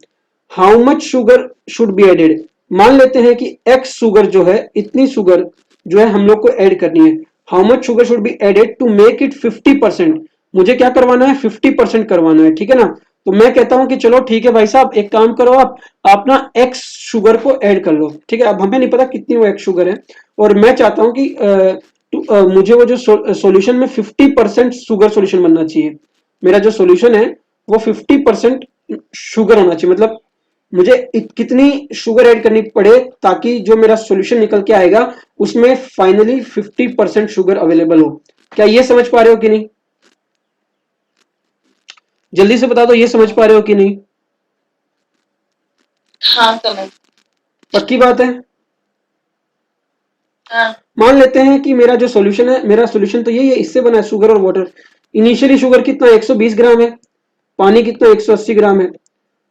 How much sugar should be added? मान लेते हैं कि एक्स शुगर जो है, इतनी शुगर जो है हम लोग को ऐड करनी है। How much sugar should be added to make it 50%? मुझे क्या करवाना है? 50% करवाना है। ठीक है ना? तो मैं कहता हूं कि चलो ठीक है भाई साहब, एक काम करो, आप ना एक्स शुगर को ऐड कर लो। ठीक है, अब हमें नहीं पता कितनी वो एक्स शुगर है, और मैं चाहता हूं कि मुझे वो जो सॉल्यूशन में 50% शुगर सॉल्यूशन बनना चाहिए। मेरा जो सॉल्यूशन है वो 50% शुगर होना चाहिए, मतलब मुझे कितनी शुगर ऐड करनी पड़े ताकि जो मेरा सॉल्यूशन निकल के आएगा उसमें फाइनली 50% शुगर अवेलेबल हो। क्या ये समझ पा रहे हो कि नहीं? जल्दी से बता दो, ये समझ पा रहे हो कि नहीं? हाँ समझ। पक्की बात है? हाँ। मान लेते हैं कि मेरा जो सॉल्यूशन है, मेरा सॉल्यूशन तो यही है, इससे बना है, शुगर और वाटर। इनिशियली शुगर कितना 120 ग्राम है, पानी कितना 180 ग्राम है।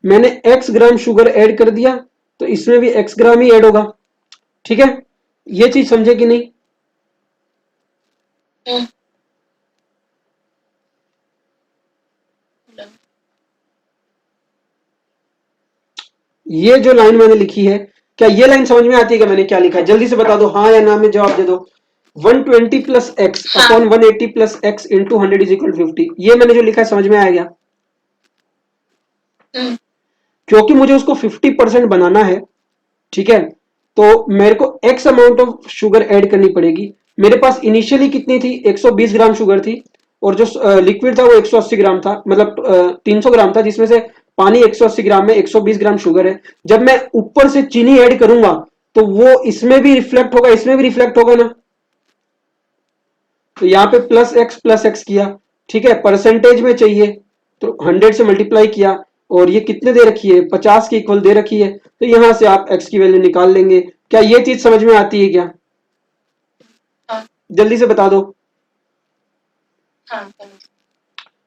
मैंने x ग्राम शुगर ऐड कर दिया तो इसमें भी x ग्राम ही ऐड होगा। ठीक है, ये चीज समझे कि नहीं? ये जो लाइन मैंने लिखी है, क्या ये लाइन समझ में आती है? क्या मैंने क्या लिखा है जल्दी से बता दो, हाँ या ना में जवाब दे दो। 120 plus x upon 180 plus x into 100 is equal 50, ये मैंने जो लिखा है समझ में आ गया? क्योंकि मुझे उसको 50% बनाना है, ठीक है, तो मेरे को x amount of sugar add करनी पड़ेगी। मेरे पास इनिशियली कितनी थी? 120 ग्राम शुगर थी, और जो लिक्विड था वो 180 ग्राम था, मतलब 300 ग्राम था, जिसमें से पानी 180 ग्राम में 120 ग्राम शुगर है। जब मैं ऊपर से चीनी ऐड करूंगा तो वो इसमें भी रिफ्लेक्ट होगा, इसमें भी रिफ्लेक्ट होगा ना। तो यहाँ पे प्लस एक्स किया, ठीक है, परसेंटेज में चाहिए तो 100 से मल्टीप्लाई किया, और ये कितने दे रखी है? 50 की इक्वल दे रखी है, तो यहां से आप एक्स की वैल्यू निकाल लेंगे। क्या ये चीज समझ में आती है क्या? हाँ। जल्दी से बता दो। हाँ।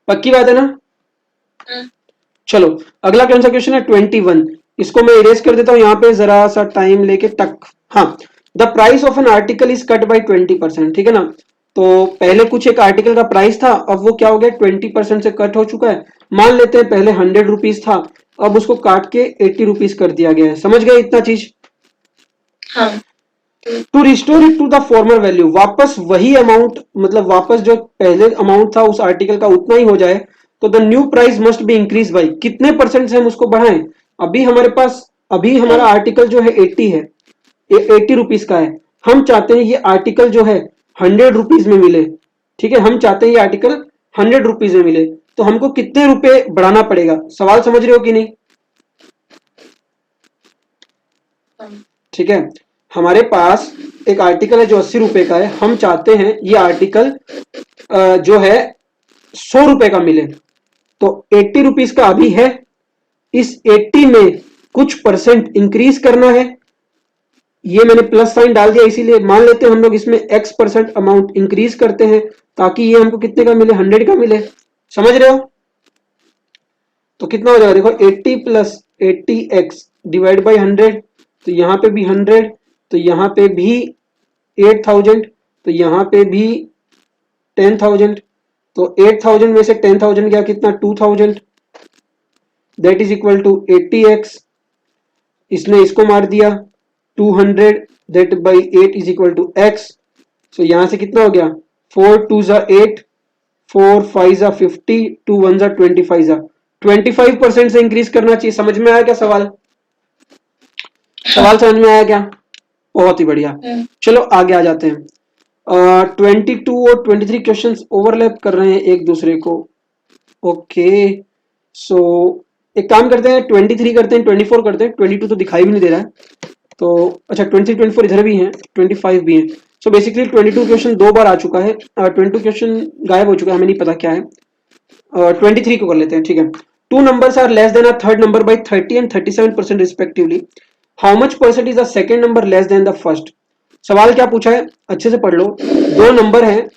पक्की बात है ना? चलो, अगला कौन सा क्वेश्चन है? 21। इसको मैं इरेज कर देता हूं यहाँ पे, जरा सा टाइम लेके टक। हाँ, the price of an article is cut by 20%, ठीक है ना। तो पहले कुछ एक आर्टिकल का प्राइस था, अब वो क्या हो गया? 20% से कट हो चुका है। मान लेते हैं पहले 100 रुपीज था, अब उसको काट के 80 रुपीज कर दिया गया है। समझ गए इतना चीज? हाँ। To restore it to the former value, वापस वही अमाउंट, मतलब वापस जो पहले अमाउंट था उस आर्टिकल का उतना ही हो जाए, तो the new price must be increase by कितने परसेंट से हम उसको बढ़ाएं? अभी हमारे पास, अभी हमारा आर्टिकल जो है 80 है, 80 रुपीज का है। हम चाहते हैं ये आर्टिकल जो है 100 रुपीज में मिले, ठीक है, हम चाहते हैं ये आर्टिकल 100 रुपीज में मिले, तो हमको कितने रुपए बढ़ाना पड़ेगा? सवाल समझ रहे हो कि नहीं? ठीक है, हमारे पास एक आर्टिकल है जो 80 रुपए का है, हम चाहते हैं ये आर्टिकल जो है 100 रुपए का मिले, तो 80 रुपीज का अभी है, इस 80 में कुछ परसेंट इंक्रीज करना है। ये मैंने प्लस साइन डाल दिया, इसीलिए मान लेते हैं हम लोग इसमें x% अमाउंट इंक्रीज करते हैं, ताकि ये हमको कितने का मिले? 100 का मिले। समझ रहे हो? तो कितना हो जाएगा? देखो, 80 प्लस 80x डिवाइड बाई 100, तो यहाँ पे भी 100, तो यहाँ पे भी 8000, तो यहाँ पे भी 10,000, तो 8000 में से 10,000 गया कितना? 2000, that is equal to 80x। इसने इसको मार दिया 200, that by 8 is equal to x। So यहां से कितना हो गया? 4 2 जा 8, 4 5 जा 50, 2 1 जा 25 जा 25% से इंक्रीज करना चाहिए। समझ में आया क्या सवाल? सवाल समझ में आया क्या? बहुत ही बढ़िया। चलो आगे आ जाते हैं। 22 और 23 क्वेश्चंस ओवरलैप कर रहे हैं एक दूसरे को। ओके, सो एक काम करते हैं, 23 करते हैं, 24 करते हैं, 22 तो दिखाई भी नहीं दे रहा है, तो अच्छा 23 24 इधर भी हैं, 25 भी हैं। सो बेसिकली 22 क्वेश्चन 2 बार आ चुका है, 22 क्वेश्चन गायब हो चुका है, हमें नहीं पता क्या है। 23 को कर लेते हैं, ठीक है। Two numbers are less than a third number by 30 and 37% respectively, how much percent is the second number less than the first? सवाल क्या पूछा है, अच्छे से पढ़ लो। दो नंबर हैं,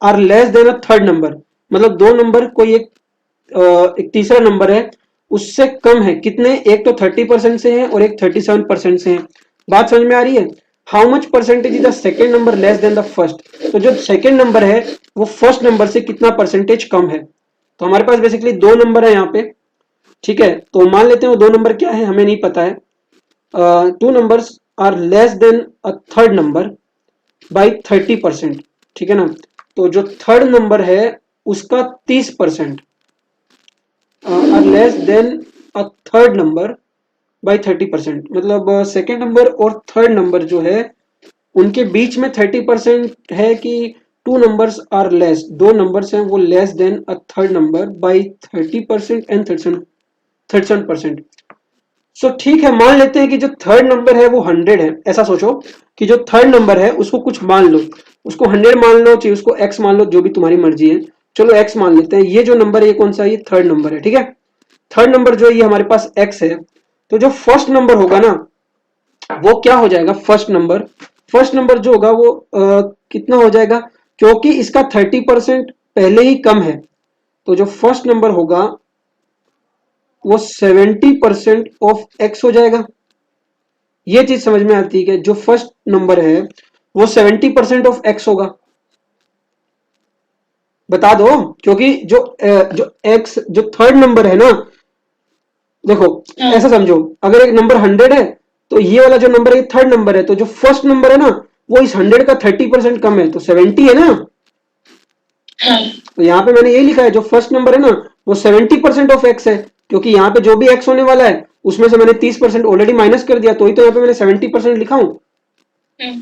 are less than a third number, मतलब दो नंबर, कोई एक तीसरा नंबर है उससे कम है, कितने? एक तो 30% से है और एक 37% से है। बात समझ में आ रही है? How much percentage is the second number less than the first, तो जो सेकेंड नंबर है वो फर्स्ट नंबर से कितना परसेंटेज कम है। तो हमारे पास बेसिकली दो नंबर है यहाँ पे, ठीक है, तो मान लेते हैं वो दो नंबर क्या है, हमें नहीं पता है। Two numbers are less than a third number by 30%, ठीक है ना। तो जो थर्ड नंबर है उसका 30% are less than a third number by 30%, मतलब सेकेंड नंबर और थर्ड नंबर जो है उनके बीच में 30% है कि टू नंबर्स आर लेस, दो नंबर्स हैं वो less than a third number by 30% and 37%। So ठीक है, मान लेते हैं कि जो थर्ड नंबर है वो 100 है। ऐसा सोचो कि जो थर्ड नंबर है उसको कुछ मान लो, उसको 100 मान लो, चाहे उसको x मान लो, जो भी तुम्हारी मर्जी है। चलो x मान लेते हैं। ये जो नंबर है ये कौन सा है? ये थर्ड नंबर है, ठीक है। थर्ड नंबर जो है ये हमारे पास x है। तो जो फर्स्ट नंबर होगा ना वो क्या हो जाएगा? फर्स्ट नंबर जो होगा वो कितना हो जाएगा? क्योंकि इसका 30% पहले ही कम है, तो जो फर्स्ट नंबर होगा वो 70% ऑफ x हो जाएगा। ये चीज समझ में आती है कि जो फर्स्ट नंबर है वो 70% ऑफ x होगा। बता दो, क्योंकि जो x जो थर्ड नंबर है ना, देखो हाँ ऐसा समझो, अगर एक नंबर 100 है तो ये वाला जो नंबर है थर्ड नंबर है, तो जो फर्स्ट नंबर है ना वो इस 100 का 30% कम है, तो 70 है ना। हाँ तो यहाँ पे मैंने ये लिखा है जो फर्स्ट नंबर है ना वो 70% ऑफ एक्स है, क्योंकि यहाँ पे जो भी एक्स होने वाला है उसमें से मैंने 30% ऑलरेडी माइनस कर दिया, तो ही तो यहाँ पे मैंने 70% लिखा हूं। हम्म,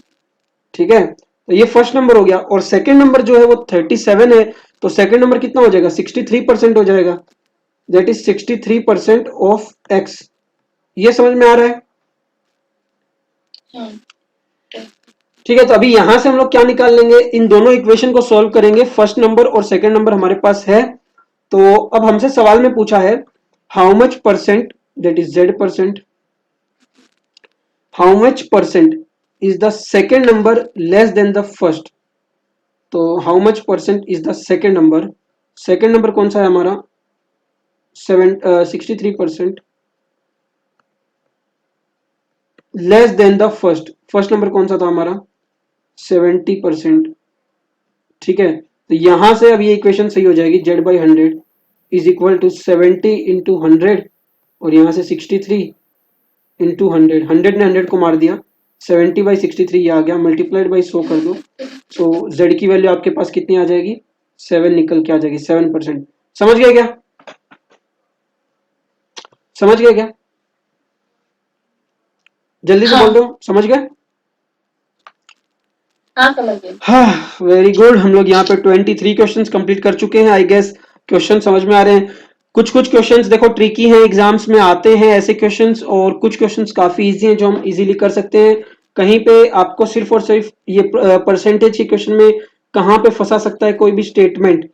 ठीक है, तो ये फर्स्ट नंबर हो गया। और सेकंड नंबर जो है वो 37 है, तो सेकंड नंबर कितना हो जाएगा? 63% हो जाएगा। That is 63% of x. ये समझ में आ रहा है? हाँ ठीक है, तो अभी यहां से हम लोग क्या निकाल लेंगे? इन दोनों इक्वेशन को सॉल्व करेंगे। फर्स्ट नंबर और सेकंड नंबर हमारे पास है। तो अब हमसे सवाल में पूछा है how much percent, that is z%, how much percent is the second number less than the first. तो how much percent is the second number, second number कौन सा है हमारा? 63%, less than the first, first number कौन सा था हमारा? 70%। ठीक है, तो यहां से अब ये इक्वेशन सही हो जाएगी। z/100 is equal to 70 into 100, और यहां से 63 इंटू 100, 100 ने 100 को मार दिया, 70/63 ये आ गया, मल्टीप्लाइड बाई 100 कर दो। सो z की वैल्यू आपके पास कितनी आ जाएगी? 7 निकल के आ जाएगी, 7%। समझ गए क्या? समझ गए क्या? जल्दी से बोल हाँ दो, समझ गए? हाँ समझ गई। हाँ, वेरी गुड। हम लोग यहाँ पे 23 क्वेश्चंस कंप्लीट कर चुके हैं। आई गेस क्वेश्चन समझ में आ रहे हैं। कुछ कुछ क्वेश्चंस देखो ट्रिकी हैं, एग्जाम्स में आते हैं ऐसे क्वेश्चंस, और कुछ क्वेश्चंस काफी इजी हैं जो हम इजीली कर सकते हैं। कहीं पे आपको सिर्फ और सिर्फ ये परसेंटेज के क्वेश्चन में कहाँ पे फंसा सकता है कोई भी स्टेटमेंट,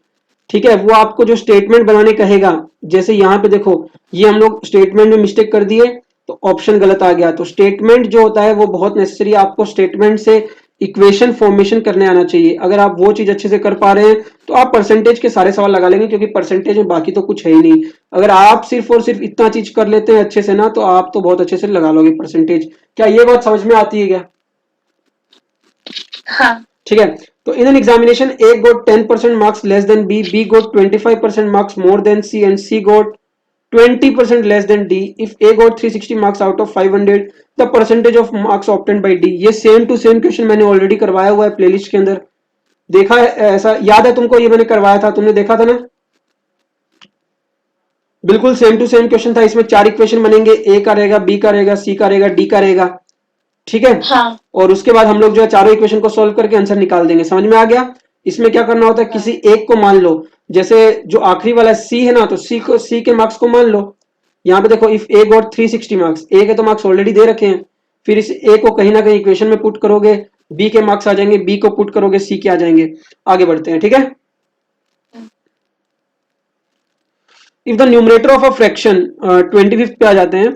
ठीक है, वो आपको जो स्टेटमेंट बनाने कहेगा। जैसे यहाँ पे देखो, ये हम लोग स्टेटमेंट में मिस्टेक कर दिए तो ऑप्शन गलत आ गया। तो स्टेटमेंट जो होता है वो बहुत नेसेसरी है, आपको स्टेटमेंट से इक्वेशन फॉर्मेशन करने आना चाहिए। अगर आप वो चीज अच्छे से कर पा रहे हैं तो आप परसेंटेज के सारे सवाल लगा लेंगे, क्योंकि परसेंटेज में बाकी तो कुछ है ही नहीं। अगर आप सिर्फ और सिर्फ इतना चीज कर लेते हैं अच्छे से ना, तो आप तो बहुत अच्छे से लगा लोगे परसेंटेज। क्या ये बात समझ में आती है क्या? हाँ ठीक है, तो in an examination A got 10% marks less than B got 25% marks more than C, and C got 20% less than D. If A got 360 marks out of 500, the percentage of marks obtained by D. ये same to same question मैंने already करवाया हुआ है playlist के अंदर। देखा है? ऐसा याद है तुमको? ये मैंने करवाया था, तुमने देखा था ना? बिल्कुल सेम टू सेम क्वेश्चन था। इसमें 4 इक्वेशन बनेंगे, ए का रहेगा, बी का रहेगा, सी का रहेगा, डी का रहेगा। ठीक है, हाँ और उसके बाद हम लोग जो है चारों इक्वेशन को सोल्व करके आंसर निकाल देंगे। समझ में आ गया? इसमें क्या करना होता है, हाँ किसी एक को मान लो। जैसे जो आखिरी वाला सी है ना, तो सी के मार्क्स को मान लो। यहाँ पे देखो, इफ ए गॉट 360 मार्क्स, ए के तो मार्क्स ऑलरेडी दे रखे हैं। फिर इस ए को कहीं ना कहीं इक्वेशन में पुट करोगे, बी के मार्क्स आ जाएंगे, बी को पुट करोगे, सी के आ जाएंगे। आगे बढ़ते हैं, ठीक है। If the numerator of a fraction, 25th पे आ जाते हैं।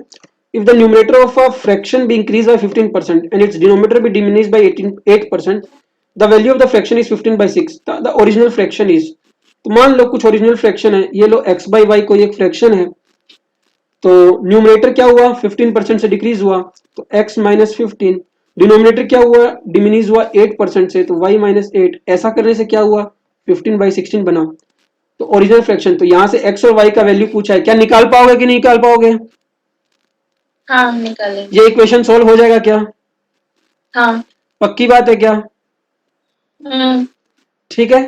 If the numerator of a fraction be increase by 15% and its denominator be diminish by 8%, the value of the fraction is 15/6, the original fraction is. तो मान लो कुछ original fraction है, ये लो x/y कोई एक फ्रैक्शन है। तो न्यूमरेटर क्या हुआ? 15% से डिक्रीज हुआ, तो x माइनस 15। डिनोमिनेटर क्या हुआ? डिमिनिज हुआ 8% से, तो y माइनस 8। ऐसा करने से क्या हुआ? 15/16 बना। तो ओरिजिनल फ्रैक्शन, तो यहां से x और y का वैल्यू पूछा है, क्या निकाल पाओगे कि नहीं निकाल पाओगे? हाँ निकालेंगे। ये इक्वेशन सोल्व हो जाएगा क्या? हाँ पक्की बात है क्या? हम्म ठीक है।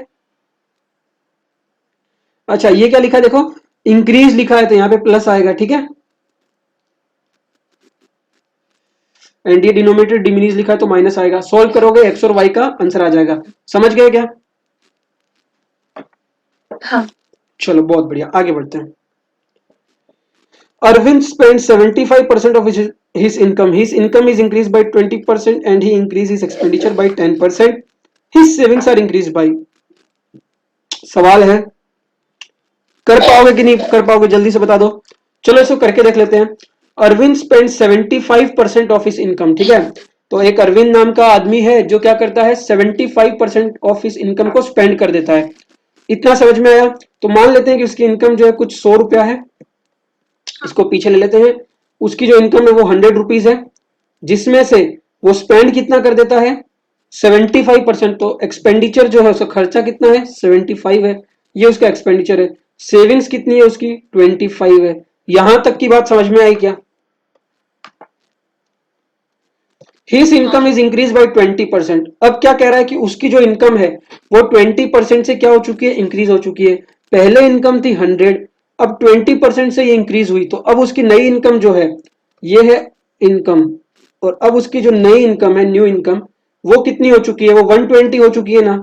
अच्छा, ये क्या लिखा है देखो, इंक्रीज लिखा है तो यहाँ पे प्लस आएगा, ठीक है। एंड ये डिनोमिनेटर डिमिनिज लिखा है तो माइनस आएगा। सोल्व करोगे एक्स और वाई का आंसर आ जाएगा। समझ गए क्या? हाँ चलो बहुत बढ़िया, आगे बढ़ते हैं। Arvind spent 75% of his income. His income is increased by 20% and he increased his expenditure by 10%. His savings are increased by. सवाल है, कर पाओगे कि नहीं कर पाओगे, जल्दी से बता दो। चलो इसको करके देख लेते हैं। Arvind spend 75% of his income, ठीक है। तो एक अरविंद नाम का आदमी है जो क्या करता है, 75% ऑफ हिस इनकम को स्पेंड कर देता है। इतना समझ में आया। तो मान लेते हैं कि उसकी इनकम जो है कुछ 100 रुपया है, इसको पीछे ले लेते हैं। उसकी जो इनकम है वो 100 रुपीज है, जिसमें से वो स्पेंड कितना कर देता है, 75%। तो एक्सपेंडिचर जो है उसका खर्चा कितना है, 75 है, ये उसका एक्सपेंडिचर है। सेविंग्स कितनी है उसकी, 25 है। यहां तक की बात समझ में आई क्या? His income is increase by 20%। अब क्या कह रहा है कि उसकी जो इनकम है वो 20% से क्या हो चुकी है, इंक्रीज हो चुकी है। पहले इनकम थी 100, अब 20% से ये इंक्रीज हुई, तो अब उसकी नई इनकम जो है ये है इनकम। और अब उसकी जो नई इनकम है, न्यू इनकम, वो कितनी हो चुकी है, वो 120 हो चुकी है ना।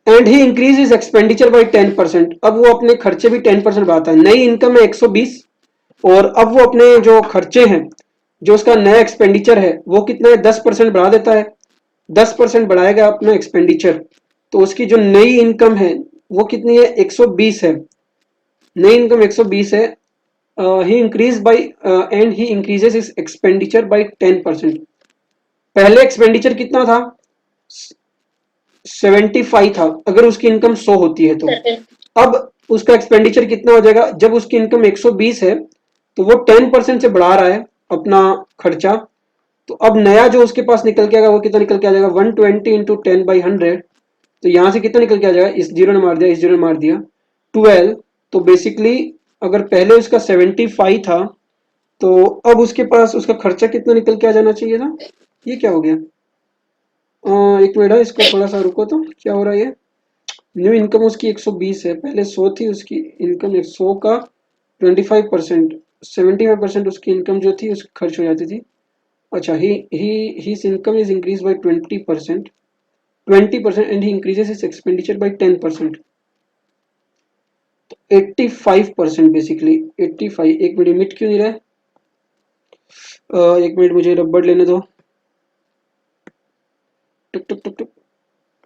And he increase is expenditure by 10%। अब वो अपने खर्चे भी 10% बढ़ाता है। नई इनकम है 120, और अब वो अपने जो खर्चे हैं, जो उसका नया एक्सपेंडिचर है वो कितना है, 10% बढ़ा देता है। 10% बढ़ाएगा अपना एक्सपेंडिचर, तो उसकी जो नई इनकम है वो कितनी है, 120 है। नई इनकम 120 है। He increase by and he increases is expenditure by 10%। पहले एक्सपेंडिचर कितना था, 75 था, अगर उसकी इनकम 100 होती है तो। अब उसका एक्सपेंडिचर कितना हो जाएगा, जब उसकी इनकम 120 है तो वो 10% से बढ़ा रहा है अपना खर्चा। तो अब नया जो उसके पास निकल के आएगा वो कितना निकल के आ जाएगा, 120 इंटू 10/100। तो यहां से कितना निकल के आ जाएगा, इस जीरो ने मार दिया, इस जीरो ने मार दिया, 12। तो बेसिकली अगर पहले उसका 75 था, तो अब उसके पास उसका खर्चा कितना निकल के आ जाना चाहिए था। ये क्या हो गया, एक मिनट है, इसको थोड़ा सा रुको, तो क्या हो रहा है ये। न्यू इनकम उसकी 120 है, पहले 100 थी उसकी इनकम, 100 का 25%, 75% उसकी इनकम जो थी उस खर्च हो जाती थी। अच्छा, his income is increased by 20%, 20%, and he increases his expenditure by 10%। तो 85% बेसिकली, 85। एक मिनट, मिट क्यों नहीं रहा है, एक मिनट मुझे रबड़ लेने दो। टुक टुक टुक टुक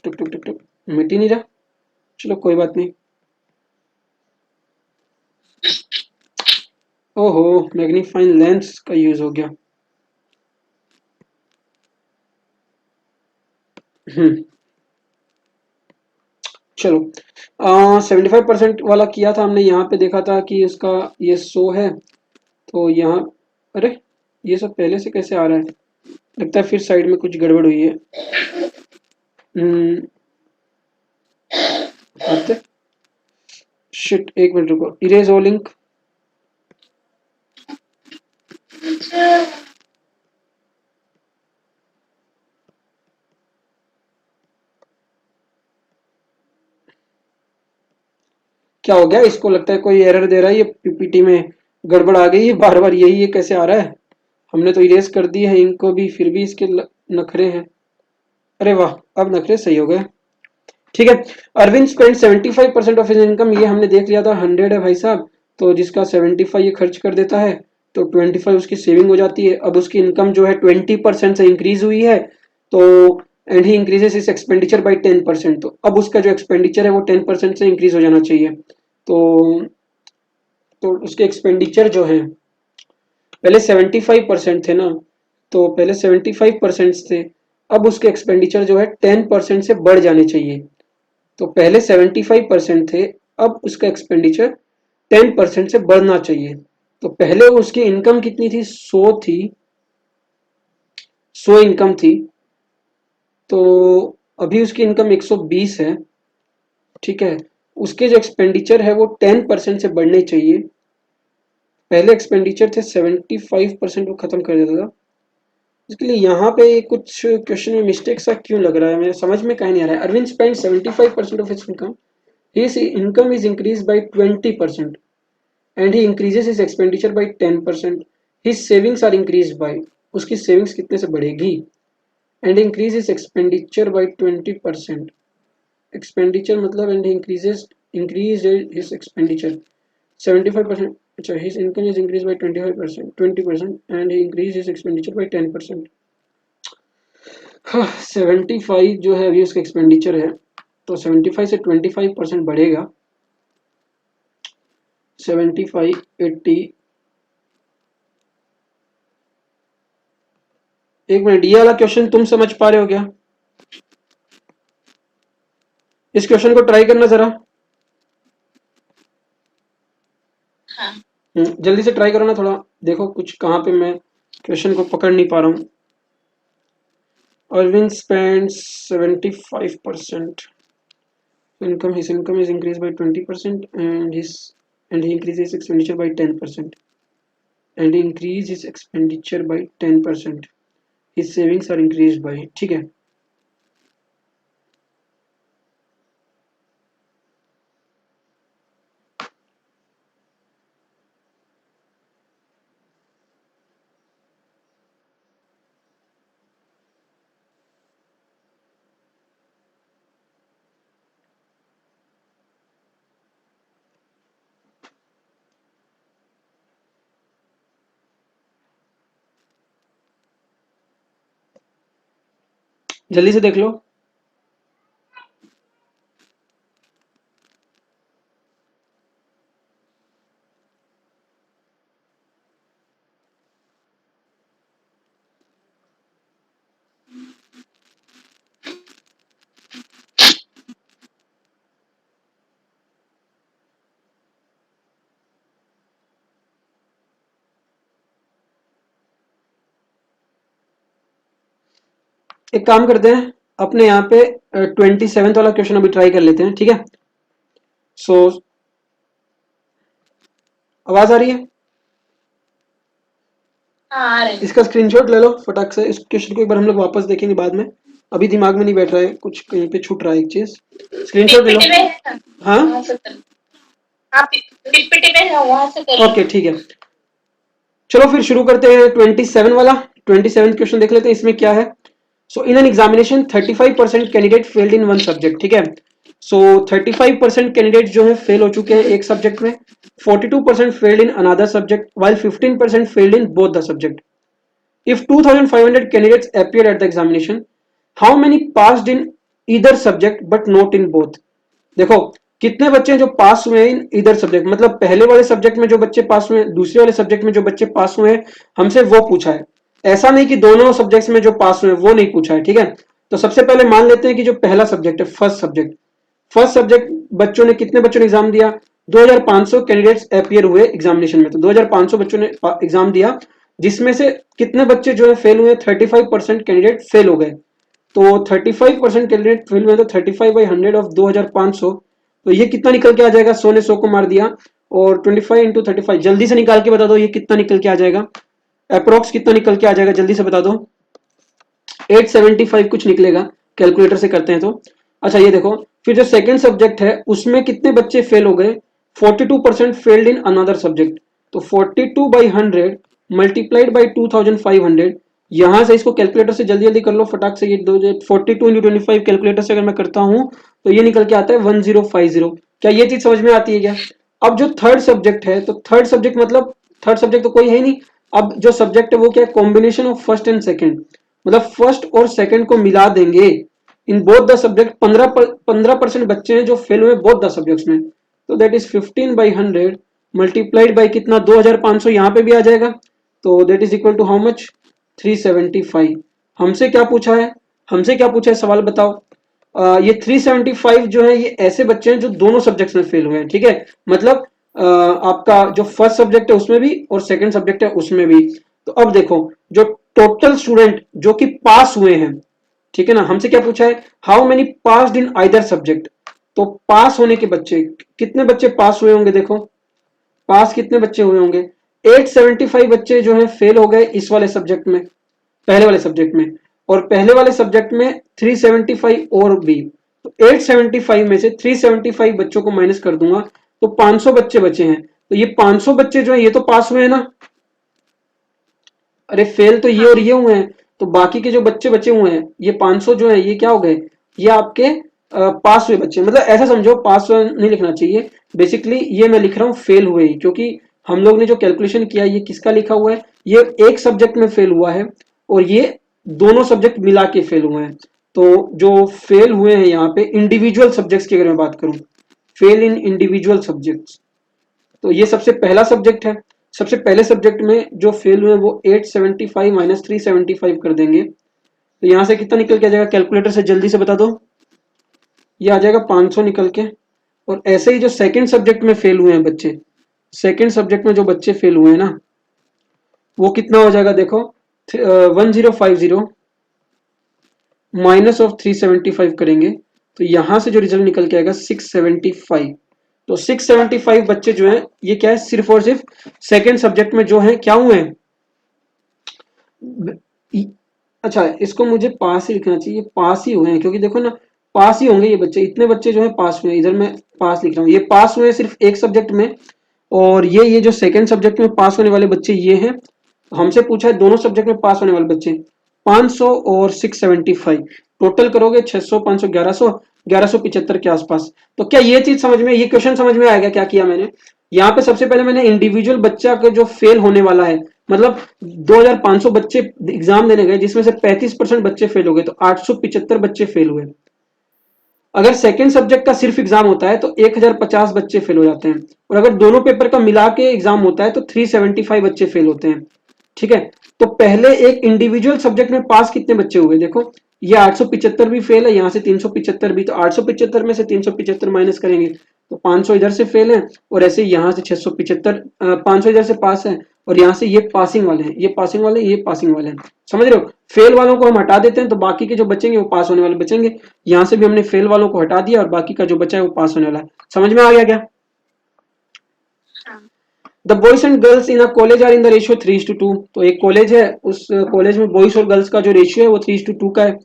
टुक टुक टुक टुक, मिट ही नहीं रहा। चलो कोई बात नहीं। ओहो, मैग्नीफाइंग लेंस का यूज हो गया। चलो, 75% वाला किया था हमने, यहाँ पे देखा था कि उसका ये 100 है, तो यहाँ, अरे ये सब पहले से कैसे आ रहा है, लगता है फिर साइड में कुछ गड़बड़ हुई है। शिट, एक मिनट रुको, इरेज ऑल लिंक। क्या हो गया, इसको लगता है कोई एरर दे रहा है, ये पीपीटी में गड़बड़ आ गई है बार बार, यही ये कैसे आ रहा है। हमने तो इरेज कर दी है इनको भी, फिर भी इसके नखरे हैं। अरे वाह, अब नखरे सही हो गए। ठीक है। Arvind spend 75% of his income, ये हमने देख लिया था, 100 है भाई साहब, तो जिसका 75 ये खर्च कर देता है, तो 25 उसकी सेविंग हो जाती है। अब उसकी इनकम जो है 20% से इंक्रीज हुई है, तो एंड ही इंक्रीजेस इस एक्सपेंडिचर बाई 10%। तो अब उसका जो एक्सपेंडिचर है वो 10% से इंक्रीज हो जाना चाहिए। तो उसके एक्सपेंडिचर जो है, पहले 75% थे ना, तो पहले 75% थे, अब उसके एक्सपेंडिचर जो है 10% से बढ़ जाने चाहिए। तो पहले 75% थे, अब उसका एक्सपेंडिचर 10% से बढ़ना चाहिए। तो पहले उसकी इनकम कितनी थी, 100 थी, 100 इनकम थी, तो अभी उसकी इनकम 120 है, ठीक है। उसके जो एक्सपेंडिचर है वो 10% से बढ़ने चाहिए। पहले एक्सपेंडिचर थे 75%, वो खत्म कर देता था। इसके लिए यहाँ पे कुछ क्वेश्चन में मिस्टेक सा क्यों लग रहा है, मेरे समझ में कहीं नहीं आ रहा है। Arvind spend 75% of his income, his income is increased by 20% and he increases his expenditure by 10%। his savings are increased by, उसकी सेविंग्स कितने से बढ़ेगी, and increase his expenditure by 20%। Expenditure मतलब, and increased his expenditure, 75%. अच्छा, his income is increased by 25%, 20%, and he increased his expenditure by 10%. हाँ, 75 जो है अभी उसका एक्सपेंडिचर है, तो 75 से 25% बढ़ेगा, 75, 80। एक मिनट, ये वाला क्वेश्चन तुम समझ पा रहे हो क्या? इस क्वेश्चन को ट्राई करना जरा। हाँ। जल्दी से ट्राई करो ना, थोड़ा देखो कुछ कहाँ पे मैं क्वेश्चन को पकड़ नहीं पा रहा हूँ। Arvind spends 75% income. His income is increased by 20%, and he increases expenditure by 10%. And he increased his expenditure by 10%. His savings are increased by, ठीक है। जल्दी से देख लो। एक काम करते हैं, अपने यहाँ पे 27 वाला क्वेश्चन अभी ट्राई कर लेते हैं, ठीक है। सो आवाज आ रही है? हाँ, आ रहे हैं। इसका स्क्रीनशॉट ले लो फटाक से। इस क्वेश्चन को एक बार हम लोग वापस देखेंगे बाद में, अभी दिमाग में नहीं बैठ रहा है, कुछ कहीं पे छूट रहा है एक चीज। स्क्रीनशॉट ले लो। पीपीटी में है ना, हाँ, वहाँ से कर लो। हाँ, पीपीटी में है, वहाँ से कर लो। ओके ठीक है। चलो फिर शुरू करते हैं 27 वाला। 27 क्वेश्चन देख लेते हैं इसमें क्या है। So in an examination 35% candidate failed in one subject, ठीक है। सो 35% कैंडिडेट जो है फेल हो चुके हैं एक सब्जेक्ट में, 42% failed in another subject, while 15% failed in both the subject. If 2,500 candidates appeared at the examination, how many passed in either subject but not in both? देखो कितने बच्चे हैं जो पास हुए हैं इन इधर सब्जेक्ट, मतलब पहले वाले सब्जेक्ट में जो बच्चे पास हुए हैं, दूसरे वाले सब्जेक्ट में जो बच्चे पास हुए हैं, हमसे वो पूछा है। ऐसा नहीं कि दोनों सब्जेक्ट्स में जो पास हुए हैं वो नहीं पूछा है, ठीक है। तो सबसे पहले मान लेते हैं कि जो पहला सब्जेक्ट है, फर्स्ट सब्जेक्ट बच्चों ने, कितने बच्चों ने एग्जाम दिया? 2500 कैंडिडेट्स अपियर हुए एग्जामिनेशन में, तो 2500 बच्चों ने एग्जाम दिया, जिसमें से कितने बच्चे जो है फेल हुए? 35% कैंडिडेट फेल हो गए। तो 35% कैंडिडेट फेल हुए, तो 35/100 ऑफ 2500, तो ये कितना निकल के आ जाएगा? 100 ने 100 को मार दिया, और 25 इंटू 35, जल्दी से निकाल के बता दो ये कितना निकल के आ जाएगा, अप्रोक्स कितना निकल के आ जाएगा, जल्दी से बता दो। 875 कुछ निकलेगा, कैलकुलेटर से करते हैं तो। अच्छा ये देखो, फिर जो सेकंड सब्जेक्ट है उसमें कितने बच्चे फेल हो गए? 42% फेल्ड इन अनदर सब्जेक्ट, तो 42/100 मल्टीप्लाइड बाई 2500। यहां से इसको कैलकुलेटर से जल्दी जल्दी कर लो फटाक से, ये 42 इंटू 25 कैलकुलेटर से अगर मैं करता हूं तो ये निकल के आता है 1050। क्या ये चीज समझ में आती है क्या? अब जो थर्ड सब्जेक्ट है, तो थर्ड सब्जेक्ट मतलब थर्ड सब्जेक्ट तो कोई है ही नहीं। अब जो सब्जेक्ट है वो क्या है? Combination of first and second, मतलब फर्स्ट और सेकंड को मिला देंगे इन बोथ द सब्जेक्ट। 15% बच्चे हैं जो फेल हुए बोथ द सब्जेक्ट्स में, तो दैट इज 15/100 मल्टीप्लाइड बाई कितना? 2500 यहाँ पे भी आ जाएगा, तो that is equal to how much? 375। हमसे क्या पूछा है? हमसे क्या पूछा है सवाल बताओ। ये 375 जो है ये ऐसे बच्चे हैं जो दोनों सब्जेक्ट्स में फेल हुए हैं, ठीक है। मतलब आपका जो फर्स्ट सब्जेक्ट है उसमें भी और सेकंड सब्जेक्ट है उसमें भी। तो अब देखो, जो टोटल स्टूडेंट जो कि पास हुए हैं, ठीक है ना, हमसे क्या पूछा है? How many passed in either subject. तो पास होने के बच्चे, कितने बच्चे पास हुए होंगे? देखो पास कितने बच्चे हुए होंगे? 875 बच्चे जो है फेल हो गए इस वाले सब्जेक्ट में, पहले वाले सब्जेक्ट में, और पहले वाले सब्जेक्ट में 375 और भी। तो 875 में से 375 बच्चों को माइनस कर दूंगा तो 500 बच्चे बचे हैं। तो ये 500 बच्चे जो है ये तो पास हुए हैं ना, अरे फेल तो ये और ये हुए हैं, तो बाकी के जो बच्चे बचे हुए हैं ये 500 जो है ये क्या हो गए? ये आपके पास हुए बच्चे, मतलब ऐसा समझो, पास हुए नहीं लिखना चाहिए, बेसिकली ये मैं लिख रहा हूँ फेल हुए, क्योंकि हम लोग ने जो कैलकुलेशन किया ये किसका लिखा हुआ है, ये एक सब्जेक्ट में फेल हुआ है और ये दोनों सब्जेक्ट मिला के फेल हुए हैं। तो जो फेल हुए हैं यहाँ पे इंडिविजुअल सब्जेक्ट्स की अगर मैं बात करूं, फेल इन इंडिविजुअल सब्जेक्ट्स, तो ये सबसे पहला सब्जेक्ट है। सबसे पहले सब्जेक्ट में जो फेल हुए वो 875 माइनस 375 कर देंगे, तो यहां से कितना निकल के आ जाएगा, कैलकुलेटर से जल्दी से बता दो, ये आ जाएगा 500 निकल के। और ऐसे ही जो सेकंड सब्जेक्ट में फेल हुए हैं बच्चे, सेकंड सब्जेक्ट में जो बच्चे फेल हुए हैं ना, वो कितना हो जाएगा देखो, 1050 माइनस ऑफ 375 करेंगे, तो यहां से जो रिजल्ट निकल के आएगा 675। तो 675 बच्चे जो हैं ये क्या है, सिर्फ और सिर्फ सेकंड सब्जेक्ट में जो है क्या हुए हैं। अच्छा, इसको मुझे पास ही लिखना चाहिए, पास ही हुए हैं, क्योंकि देखो ना पास ही होंगे ये बच्चे, इतने बच्चे जो है पास हुए हैं, इधर मैं पास लिख रहा हूँ, ये पास हुए हैं सिर्फ एक सब्जेक्ट में। और ये जो सेकंड सब्जेक्ट में पास होने वाले बच्चे ये हैं, हमसे पूछा है दोनों सब्जेक्ट में पास होने वाले बच्चे 500 और 675, टोटल करोगे 600 500 1100 1175 के आसपास। तो क्या ये चीज समझ में, ये क्वेश्चन समझ में आएगा क्या किया मैंने यहाँ पे। सबसे पहले मैंने इंडिविजुअल बच्चा का जो फेल होने वाला है, मतलब 2500 बच्चे एग्जाम देने गए जिसमें से 35% बच्चे फेल हो गए, तो 875 बच्चे फेल हुए। अगर सेकेंड सब्जेक्ट का सिर्फ एग्जाम होता है तो 1050 बच्चे फेल हो जाते हैं, और अगर दोनों पेपर का मिला के एग्जाम होता है तो 375 बच्चे फेल होते हैं। ठीक है, तो पहले एक इंडिविजुअल सब्जेक्ट में पास कितने बच्चे हुए देखो, ये 875 भी फेल है, यहाँ से 375 भी, तो 875 में से 375 माइनस करेंगे तो 500 इधर से फेल है, और ऐसे यहाँ से 675, 500 इधर से पास है, और यहाँ से ये पासिंग वाले हैं, ये पासिंग वाले, ये पासिंग वाले हैं। समझ रहे हो, फेल वालों को हम हटा देते हैं तो बाकी के जो बचेंगे वो पास होने वाले बचेंगे। यहाँ से भी हमने फेल वालों को हटा दिया और बाकी का जो बचा है वो पास होने वाला है। समझ में आ गया क्या? The boys and girls in a college are in the ratio 3:2। तो एक कॉलेज है, उस कॉलेज में बॉयज और गर्ल्स का जो रेशियो है वो 3:2 का है।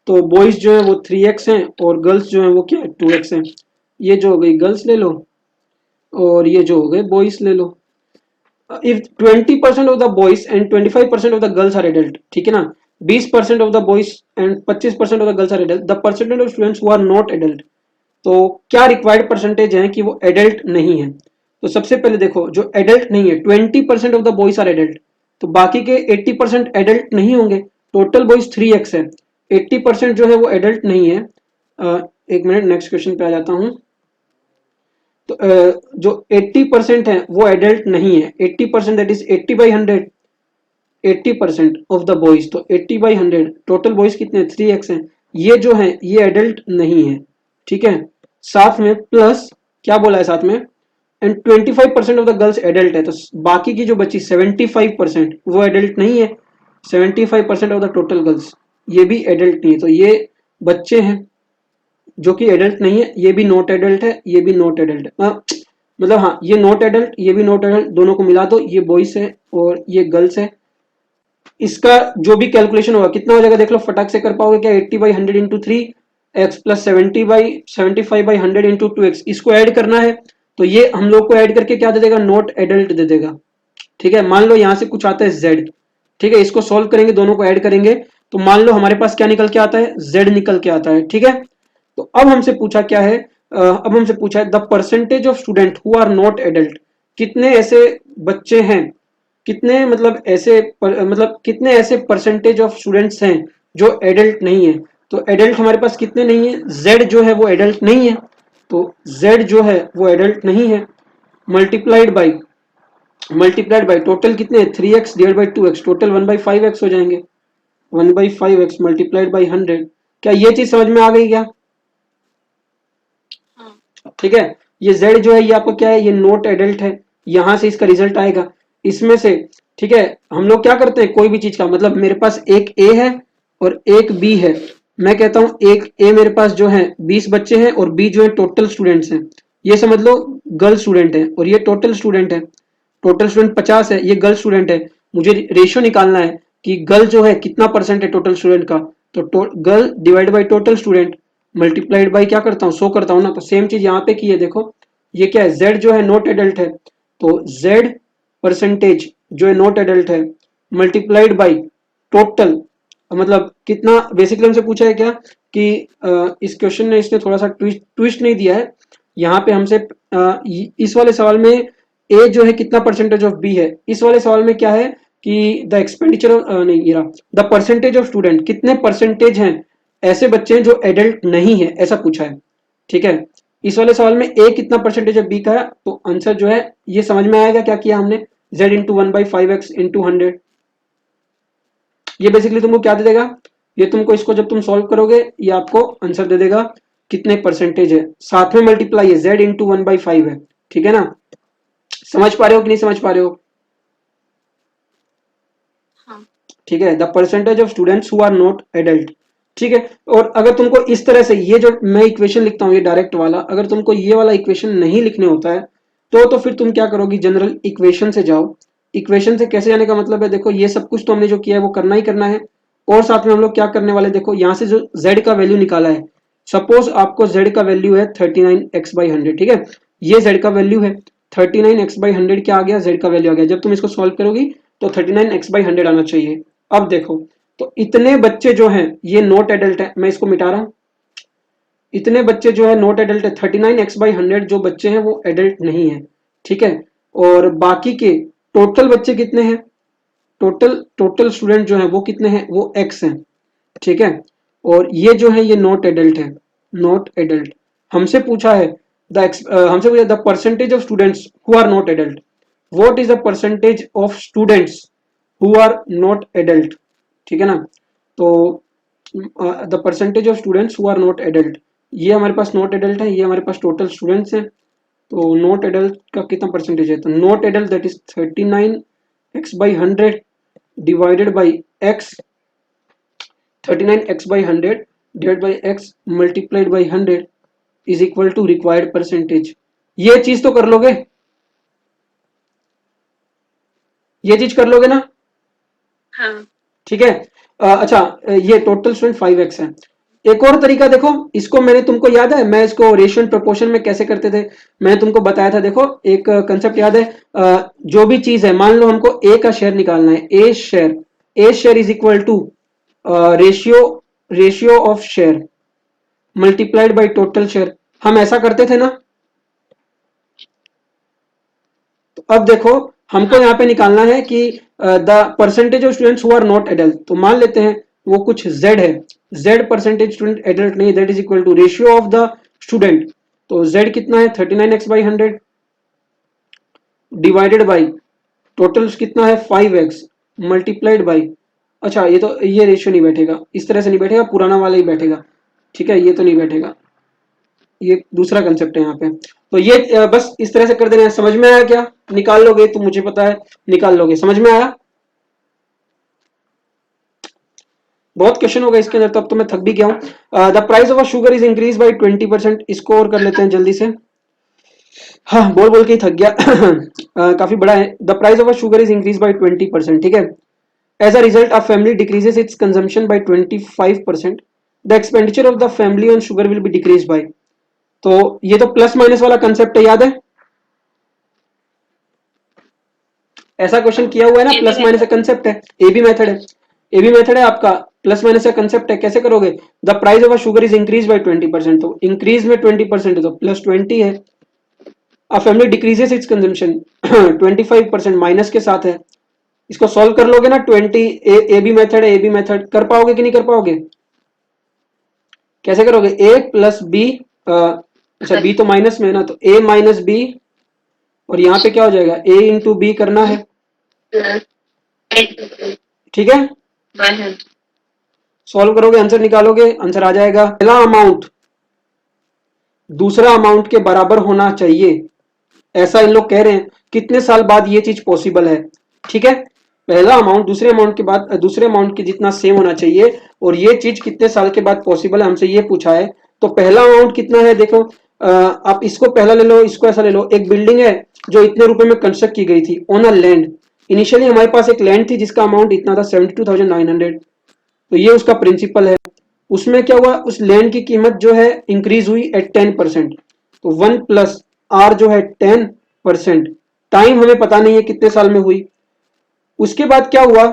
तो बॉयज जो है वो 3x हैं और गर्ल्स जो है वो क्या है 2x है। ये जो हो गई गर्ल्स ले लो और ये जो हो गए बॉयज ले लो। If 20% of the boys and 25% of the girls are adult, ठीक है ना, 20% of the boys and 25% of the girls are adult, the percentage of students who are not adult. तो क्या रिक्वायर्ड परसेंटेज है कि वो एडल्ट नहीं है। तो सबसे पहले देखो जो एडल्ट नहीं है, 20% of the boys are adult, तो बाकी के 80% एडल्ट नहीं होंगे। टोटल बॉयज 3x है, 80% जो है वो एडल्ट नहीं है। एक मिनट, नेक्स्ट क्वेश्चन पे आ जाता हूं। तो जो 80% है वो एडल्ट नहीं है, 80% that is 80/100, 80% of the boys, तो 80/100 टोटल बॉयज कितने 3x हैं, ये जो है ये एडल्ट नहीं है। ठीक है, साथ में प्लस क्या बोला है साथ में, and 25% of the girls adult है, तो बाकी की जो बची 75% वो एडल्ट नहीं है। 75% ऑफ द टोटल गर्ल्स ये भी एडल्ट नहीं है, तो ये बच्चे हैं जो कि एडल्ट नहीं है, ये भी नॉट एडल्ट है, ये भी नॉट एडल्ट है, मतलब हाँ ये नॉट एडल्ट, ये भी नॉट एडल्ट, दोनों को मिला दो, ये बॉयज है और ये गर्ल्स है। इसका जो भी कैलकुलेशन होगा कितना हो जाएगा देख लो, फटाक से कर पाओगे क्या, 80/100 into 3x plus 75/100 into 2x, इसको ऐड करना है। तो ये हम लोग को ऐड करके क्या दे देगा, नॉट एडल्ट दे देगा। ठीक है, मान लो यहाँ से कुछ आता है z, ठीक है, इसको सॉल्व करेंगे, दोनों को ऐड करेंगे, तो मान लो हमारे पास क्या निकल के आता है, z निकल के आता है। ठीक है, तो अब हमसे पूछा क्या है, अब हमसे पूछा है the percentage of student who are not adult, कितने ऐसे बच्चे हैं, कितने मतलब ऐसे मतलब कितने ऐसे परसेंटेज ऑफ स्टूडेंट्स हैं जो एडल्ट नहीं है। तो एडल्ट हमारे पास कितने नहीं है, z जो है वो एडल्ट नहीं है, तो z जो है वो एडल्ट नहीं है, मल्टीप्लाइड बाई टोटल कितने 3x divide by 2x, total 1/5x हो जाएंगे, 1/5x मल्टीप्लाइड बाई 100। क्या ये चीज समझ में आ गई क्या? ठीक है, ये z जो है ये आपको क्या है, ये नॉट एडल्ट है, यहां से इसका रिजल्ट आएगा इसमें से। ठीक है, हम लोग क्या करते हैं कोई भी चीज का, मतलब मेरे पास एक a है और एक b है, मैं कहता हूं एक a मेरे पास जो है 20 बच्चे हैं और b जो है टोटल स्टूडेंट्स हैं, ये समझ लो गर्ल स्टूडेंट है और ये टोटल स्टूडेंट है, टोटल स्टूडेंट 50 है, ये गर्ल स्टूडेंट है। मुझे रेशियो निकालना है कि गर्ल जो है कितना परसेंट है टोटल स्टूडेंट का, तो girl divide by total student multiplied by क्या करता हूँ 100 करता हूँ ना, तो सेम चीज यहाँ पे की है। देखो ये क्या है, z जो है नॉट एडल्ट है, तो z परसेंटेज जो है नॉट एडल्ट है मल्टीप्लाइड बाई टोटल, मतलब कितना, बेसिकली हमसे पूछा है क्या कि इस क्वेश्चन ने इसने थोड़ा सा ट्विस्ट नहीं दिया है। यहाँ पे हमसे इस वाले सवाल में ए जो है कितना परसेंटेज ऑफ बी है, इस वाले सवाल में क्या है कि द एक्सपेंडिचर नहीं, ये रहा द परसेंटेज ऑफ स्टूडेंट, कितने परसेंटेज हैं ऐसे बच्चे हैं जो एडल्ट नहीं है, ऐसा पूछा है। ठीक है, इस वाले सवाल में ए कितना परसेंटेज ऑफ बी का है, तो आंसर जो है ये समझ में आएगा क्या किया हमने, z इंटू 1/5x इंटू 100। ये बेसिकली तुमको क्या दे देगा, ये तुमको इसको जब तुम सॉल्व करोगे ये आपको आंसर दे देगा कितने परसेंटेज है, साथ में मल्टीप्लाई है, z इंटू 1/5 है। ठीक है ना, समझ पा रहे हो कि नहीं समझ पा रहे हो? हाँ। ठीक है, the percentage of students who are not adult. ठीक है, और अगर तुमको इस तरह से ये जो मैं इक्वेशन लिखता हूँ ये डायरेक्ट वाला, अगर तुमको ये वाला इक्वेशन नहीं लिखने होता है तो फिर तुम क्या करोगी, जनरल इक्वेशन से जाओ। इक्वेशन से कैसे जाने का मतलब है, देखो ये सब कुछ तो हमने जो किया है वो करना ही करना है, और साथ में हम लोग क्या करने वाले, देखो यहाँ से जो z का वैल्यू निकाला है, सपोज आपको z का वैल्यू है 39x/100। ठीक है, ये z का वैल्यू है 39x/100, क्या आ गया, z का वैल्यू आ गया। जब तुम इसको सॉल्व करोगी तो 39x/100 आना चाहिए। अब देखो, तो इतने बच्चे जो हैं ये नॉट एडल्ट है, मैं इसको मिटा रहा हूं, इतने बच्चे जो है नॉट एडल्ट है, 39x/100 जो बच्चे हैं वो एडल्ट नहीं है। ठीक है, और बाकी के टोटल बच्चे कितने हैं, टोटल स्टूडेंट जो है वो कितने हैं, वो x हैं। ठीक है, और ये जो है ये नॉट एडल्ट है, नॉट एडल्ट। हमसे पूछा है हमसे पूछा the percentage of students who are not adult, what is the percentage of students who are not adult. ठीक है ना, तो the percentage of students who are not adult, ये हमारे पास नॉट एडल्ट है, ये हमारे पास टोटल स्टूडेंट्स हैं। तो नॉट एडल्ट का कितना परसेंटेज है, तो not adult that is 39x/100 divided by x, 39x/100 divide by x multiplied by 100 is equal to required percentage. ये चीज तो कर लोगे, ये चीज कर लोगे ना? हाँ। ठीक है, अच्छा ये टोटल स्टूडेंट 5x है। एक और तरीका देखो, इसको मैंने तुमको याद है, मैं इसको रेशियो एंड प्रोपोर्शन में कैसे करते थे, मैंने तुमको बताया था। देखो एक कंसेप्ट याद है, जो भी चीज है, मान लो हमको ए का शेयर निकालना है, A share is equal to ratio of share multiplied by total share, हम ऐसा करते थे ना। तो अब देखो हमको यहाँ पे निकालना है कि the percentage of students who are not adult, तो मान लेते हैं वो कुछ z है, z परसेंटेज स्टूडेंट एडल्ट नहीं, that is equal to ratio of the student. तो z कितना है 39x/100 डिवाइडेड बाई टोटल कितना है 5x मल्टीप्लाइड बाई, अच्छा ये रेशियो नहीं बैठेगा, इस तरह से नहीं बैठेगा, पुराना वाला ही बैठेगा। ठीक है, ये तो नहीं बैठेगा, ये दूसरा कंसेप्ट है यहाँ पे। तो ये बस इस तरह से कर देना है। समझ में आया क्या, निकाल लोगे तो मुझे पता है निकाल लोगे, समझ में आया? बहुत क्वेश्चन होगा इसके अंदर, तब तो मैं थक भी गया हूँ। The price of a sugar is increase by 20%, इसको और कर लेते हैं जल्दी से। हाँ, बोल बोल के ही थक गया। काफी बड़ा है। The price of a sugar is increase by 20%। ठीक है, as a result a family decreases its consumption by 25%, the expenditure of the family on sugar will be decrease by. तो ये तो प्लस माइनस वाला कंसेप्ट है, याद है? ऐसा क्वेश्चन किया हुआ है ना, प्लस माइनस का कंसेप्ट है, ए बी मेथड है, ए बी मेथड है आपका, प्लस माइनस का कंसेप्ट है। कैसे करोगे, the price of a sugar is increase by 20%, तो इंक्रीज में 20% है तो प्लस 20 है। अ family decreases its consumption 25%, minus के साथ है। इसको सॉल्व कर लोगे ना, 20 ए बी मेथड है, ए बी मेथड कर पाओगे कि नहीं कर पाओगे? कैसे करोगे, ए प्लस बी, अच्छा बी तो माइनस में है ना, तो ए माइनस बी, और यहाँ पे क्या हो जाएगा, ए इंटू बी करना है। ठीक है, सॉल्व करोगे आंसर निकालोगे, आंसर आ जाएगा। पहला अमाउंट दूसरा अमाउंट के बराबर होना चाहिए, ऐसा इन लोग कह रहे हैं। कितने साल बाद ये चीज पॉसिबल है? ठीक है, पहला अमाउंट दूसरे अमाउंट के बाद दूसरे अमाउंट के जितना सेम होना चाहिए, और ये चीज कितने साल के बाद पॉसिबल है, हमसे ये पूछा है। तो पहला अमाउंट कितना है, देखो आप इसको पहला ले लो, इसको ऐसा ले लो। एक बिल्डिंग है जो इतने रुपए में कंस्ट्रक्ट की गई थी ऑन अ लैंड। इनिशियली हमारे पास एक लैंड थी जिसका अमाउंट इतना था 72,900, तो ये उसका प्रिंसिपल है। उसमें क्या हुआ, उस लैंड की कीमत जो है इंक्रीज हुई एट 10%, तो 1 प्लस आर जो है 10%। टाइम हमें पता नहीं है कितने साल में हुई। उसके बाद क्या हुआ,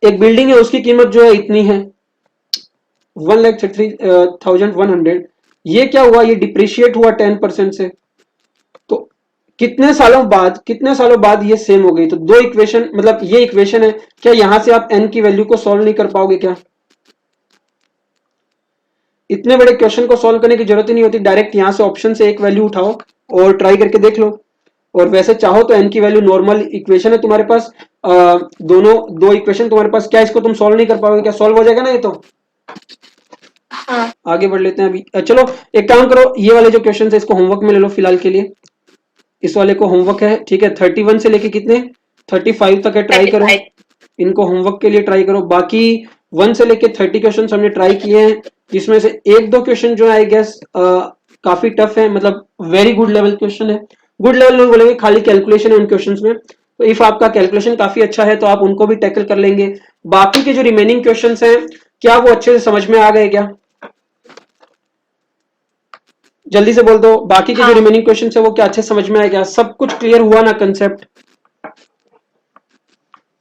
एक बिल्डिंग है उसकी कीमत जो है इतनी है, 1,33,100, ये क्या हुआ, ये डिप्रिशिएट हुआ 10% से। तो कितने सालों बाद ये सेम हो गई। तो दो इक्वेशन, मतलब ये इक्वेशन है, क्या यहां से आप n की वैल्यू को सॉल्व नहीं कर पाओगे क्या? इतने बड़े क्वेश्चन को सॉल्व करने की जरूरत ही नहीं होती, डायरेक्ट यहां से ऑप्शन से एक वैल्यू उठाओ और ट्राई करके देख लो। और वैसे चाहो तो n की वैल्यू, नॉर्मल इक्वेशन है तुम्हारे पास, दोनों दो इक्वेशन तुम्हारे पास, क्या इसको तुम सॉल्व नहीं कर पाओगे क्या? सॉल्व हो जाएगा ना ये तो। हाँ। आगे बढ़ लेते हैं अभी। चलो एक काम करो, ये वाले जो क्वेश्चन है इसको होमवर्क में ले लो फिलहाल के लिए। इस वाले को होमवर्क है, ठीक है। 31 से लेके कितने 35 तक है, ट्राई करो 35। इनको होमवर्क के लिए ट्राई करो। बाकी 1 से लेके 30 क्वेश्चन हमने ट्राई किए हैं, जिसमें से एक दो क्वेश्चन जो है आई गेस काफी टफ है, मतलब वेरी गुड लेवल क्वेश्चन है। गुड लेवल नहीं बोलेंगे, खाली कैलकुलेशन है उन क्वेश्चंस में। तो इफ आपका कैलकुलेशन काफी अच्छा है तो आप उनको भी टैकल कर लेंगे। बाकी के जो रिमेनिंग क्वेश्चंस हैं, क्या वो अच्छे से समझ में आ गए क्या? जल्दी से बोल दो, बाकी के जो हाँ। रिमेनिंग क्वेश्चन है वो क्या अच्छे समझ में आया क्या? सब कुछ क्लियर हुआ ना कंसेप्ट?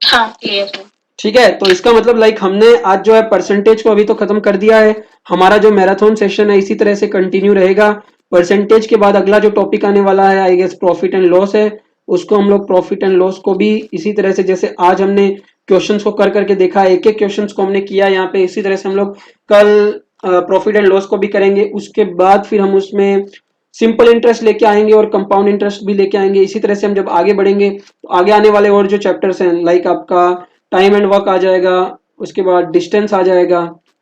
हाँ क्लियर है। ठीक है, तो इसका मतलब लाइक हमने आज जो है परसेंटेज को अभी तो खत्म कर दिया है। हमारा जो मैराथन सेशन है इसी तरह से कंटिन्यू रहेगा। परसेंटेज के बाद अगला जो टॉपिक आने वाला है I guess profit and loss है। उसको हम लोग प्रॉफिट एंड लॉस को भी इसी तरह से, जैसे आज हमने क्वेश्चंस को कर करके देखा, एक एक क्वेश्चंस को हमने किया यहाँ पे, इसी तरह से हम लोग कल प्रॉफिट एंड लॉस को भी करेंगे। उसके बाद फिर हम उसमें सिंपल इंटरेस्ट लेके आएंगे और कंपाउंड इंटरेस्ट भी लेके आएंगे। इसी तरह से हम जब आगे बढ़ेंगे तो आगे आने वाले और जो चैप्टर्स हैं, लाइक आपका टाइम एंड वर्क आ जाएगा, उसके बाद डिस्टेंस आ जाएगा,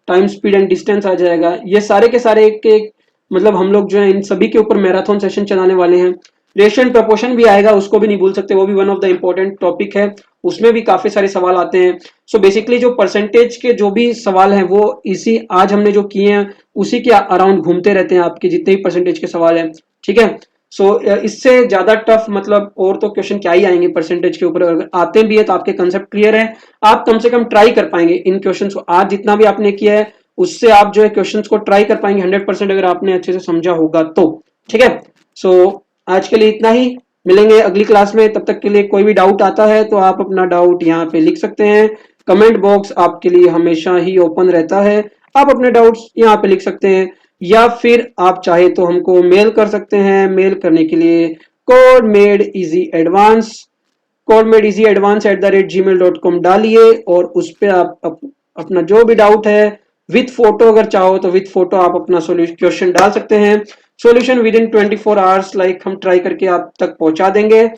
टाइम स्पीड एंड डिस्टेंस आ जाएगा, ये सारे के सारे एक मतलब हम लोग जो है इन सभी के ऊपर मैराथन सेशन चलाने वाले हैं। रेशियो एंड प्रोपोर्शन भी आएगा, उसको भी नहीं भूल सकते, वो भी one of the important topic है। उसमें भी काफी सारे सवाल आते हैं। सो बेसिकली जो परसेंटेज के जो भी सवाल हैं वो इसी आज हमने जो किए हैं उसी के अराउंड घूमते रहते हैं, आपके जितने भी परसेंटेज के सवाल हैं। ठीक है, सो इससे ज्यादा टफ मतलब और तो क्वेश्चन क्या ही आएंगे परसेंटेज के ऊपर। अगर आते भी है तो आपके कंसेप्ट क्लियर है, आप कम से कम ट्राई कर पाएंगे इन क्वेश्चंस को। आज जितना भी आपने किया है उससे आप जो है क्वेश्चंस को ट्राई कर पाएंगे 100%, अगर आपने अच्छे से समझा होगा तो। ठीक है, सो आज के लिए इतना ही, मिलेंगे अगली क्लास में। तब तक के लिए कोई भी डाउट आता है तो आप अपना डाउट यहाँ पे लिख सकते हैं। कमेंट बॉक्स आपके लिए हमेशा ही ओपन रहता है, आप अपने डाउट्स यहाँ पे लिख सकते हैं, या फिर आप चाहे तो हमको मेल कर सकते हैं। मेल करने के लिए codemadeizyadvance@gmail.com डालिए और उस पर आप अपना जो भी डाउट है विथ फोटो, अगर चाहो तो विथ फोटो आप अपना क्वेश्चन डाल सकते हैं। Solution within 24 hours like हम ट्राई करके आप तक पहुंचा देंगे।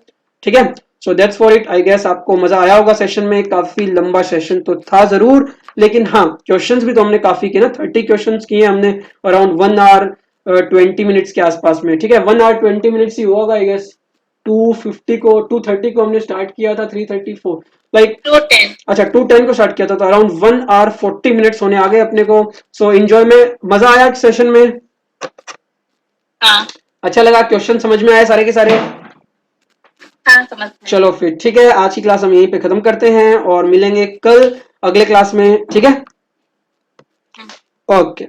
ठीक है, so that's for it. I guess आपको मजा आया होगा सेशन में, काफी लंबा सेशन तो था जरूर, लेकिन हाँ क्वेश्चंस भी तो हमने काफी किए ना, 30 क्वेश्चंस किए हमने अराउंड 1 आवर 20 मिनट्स के आसपास में। ठीक है, 1 आवर 20 मिनट्स ही होगा आई गेस। 2:30 को हमने स्टार्ट किया था, 3:34 लाइक, 2:10। अच्छा 2:10 को स्टार्ट किया था, तो अराउंड 1 आवर 40 मिनट्स होने आ गए अपने को। सो एंजॉय में मजा आया सेशन में? हाँ। अच्छा लगा, क्वेश्चन समझ में आए सारे के सारे? हाँ समझ गए। चलो फिर ठीक है, आज की क्लास हम यहीं पे खत्म करते हैं और मिलेंगे कल अगले क्लास में। ठीक है, ओके।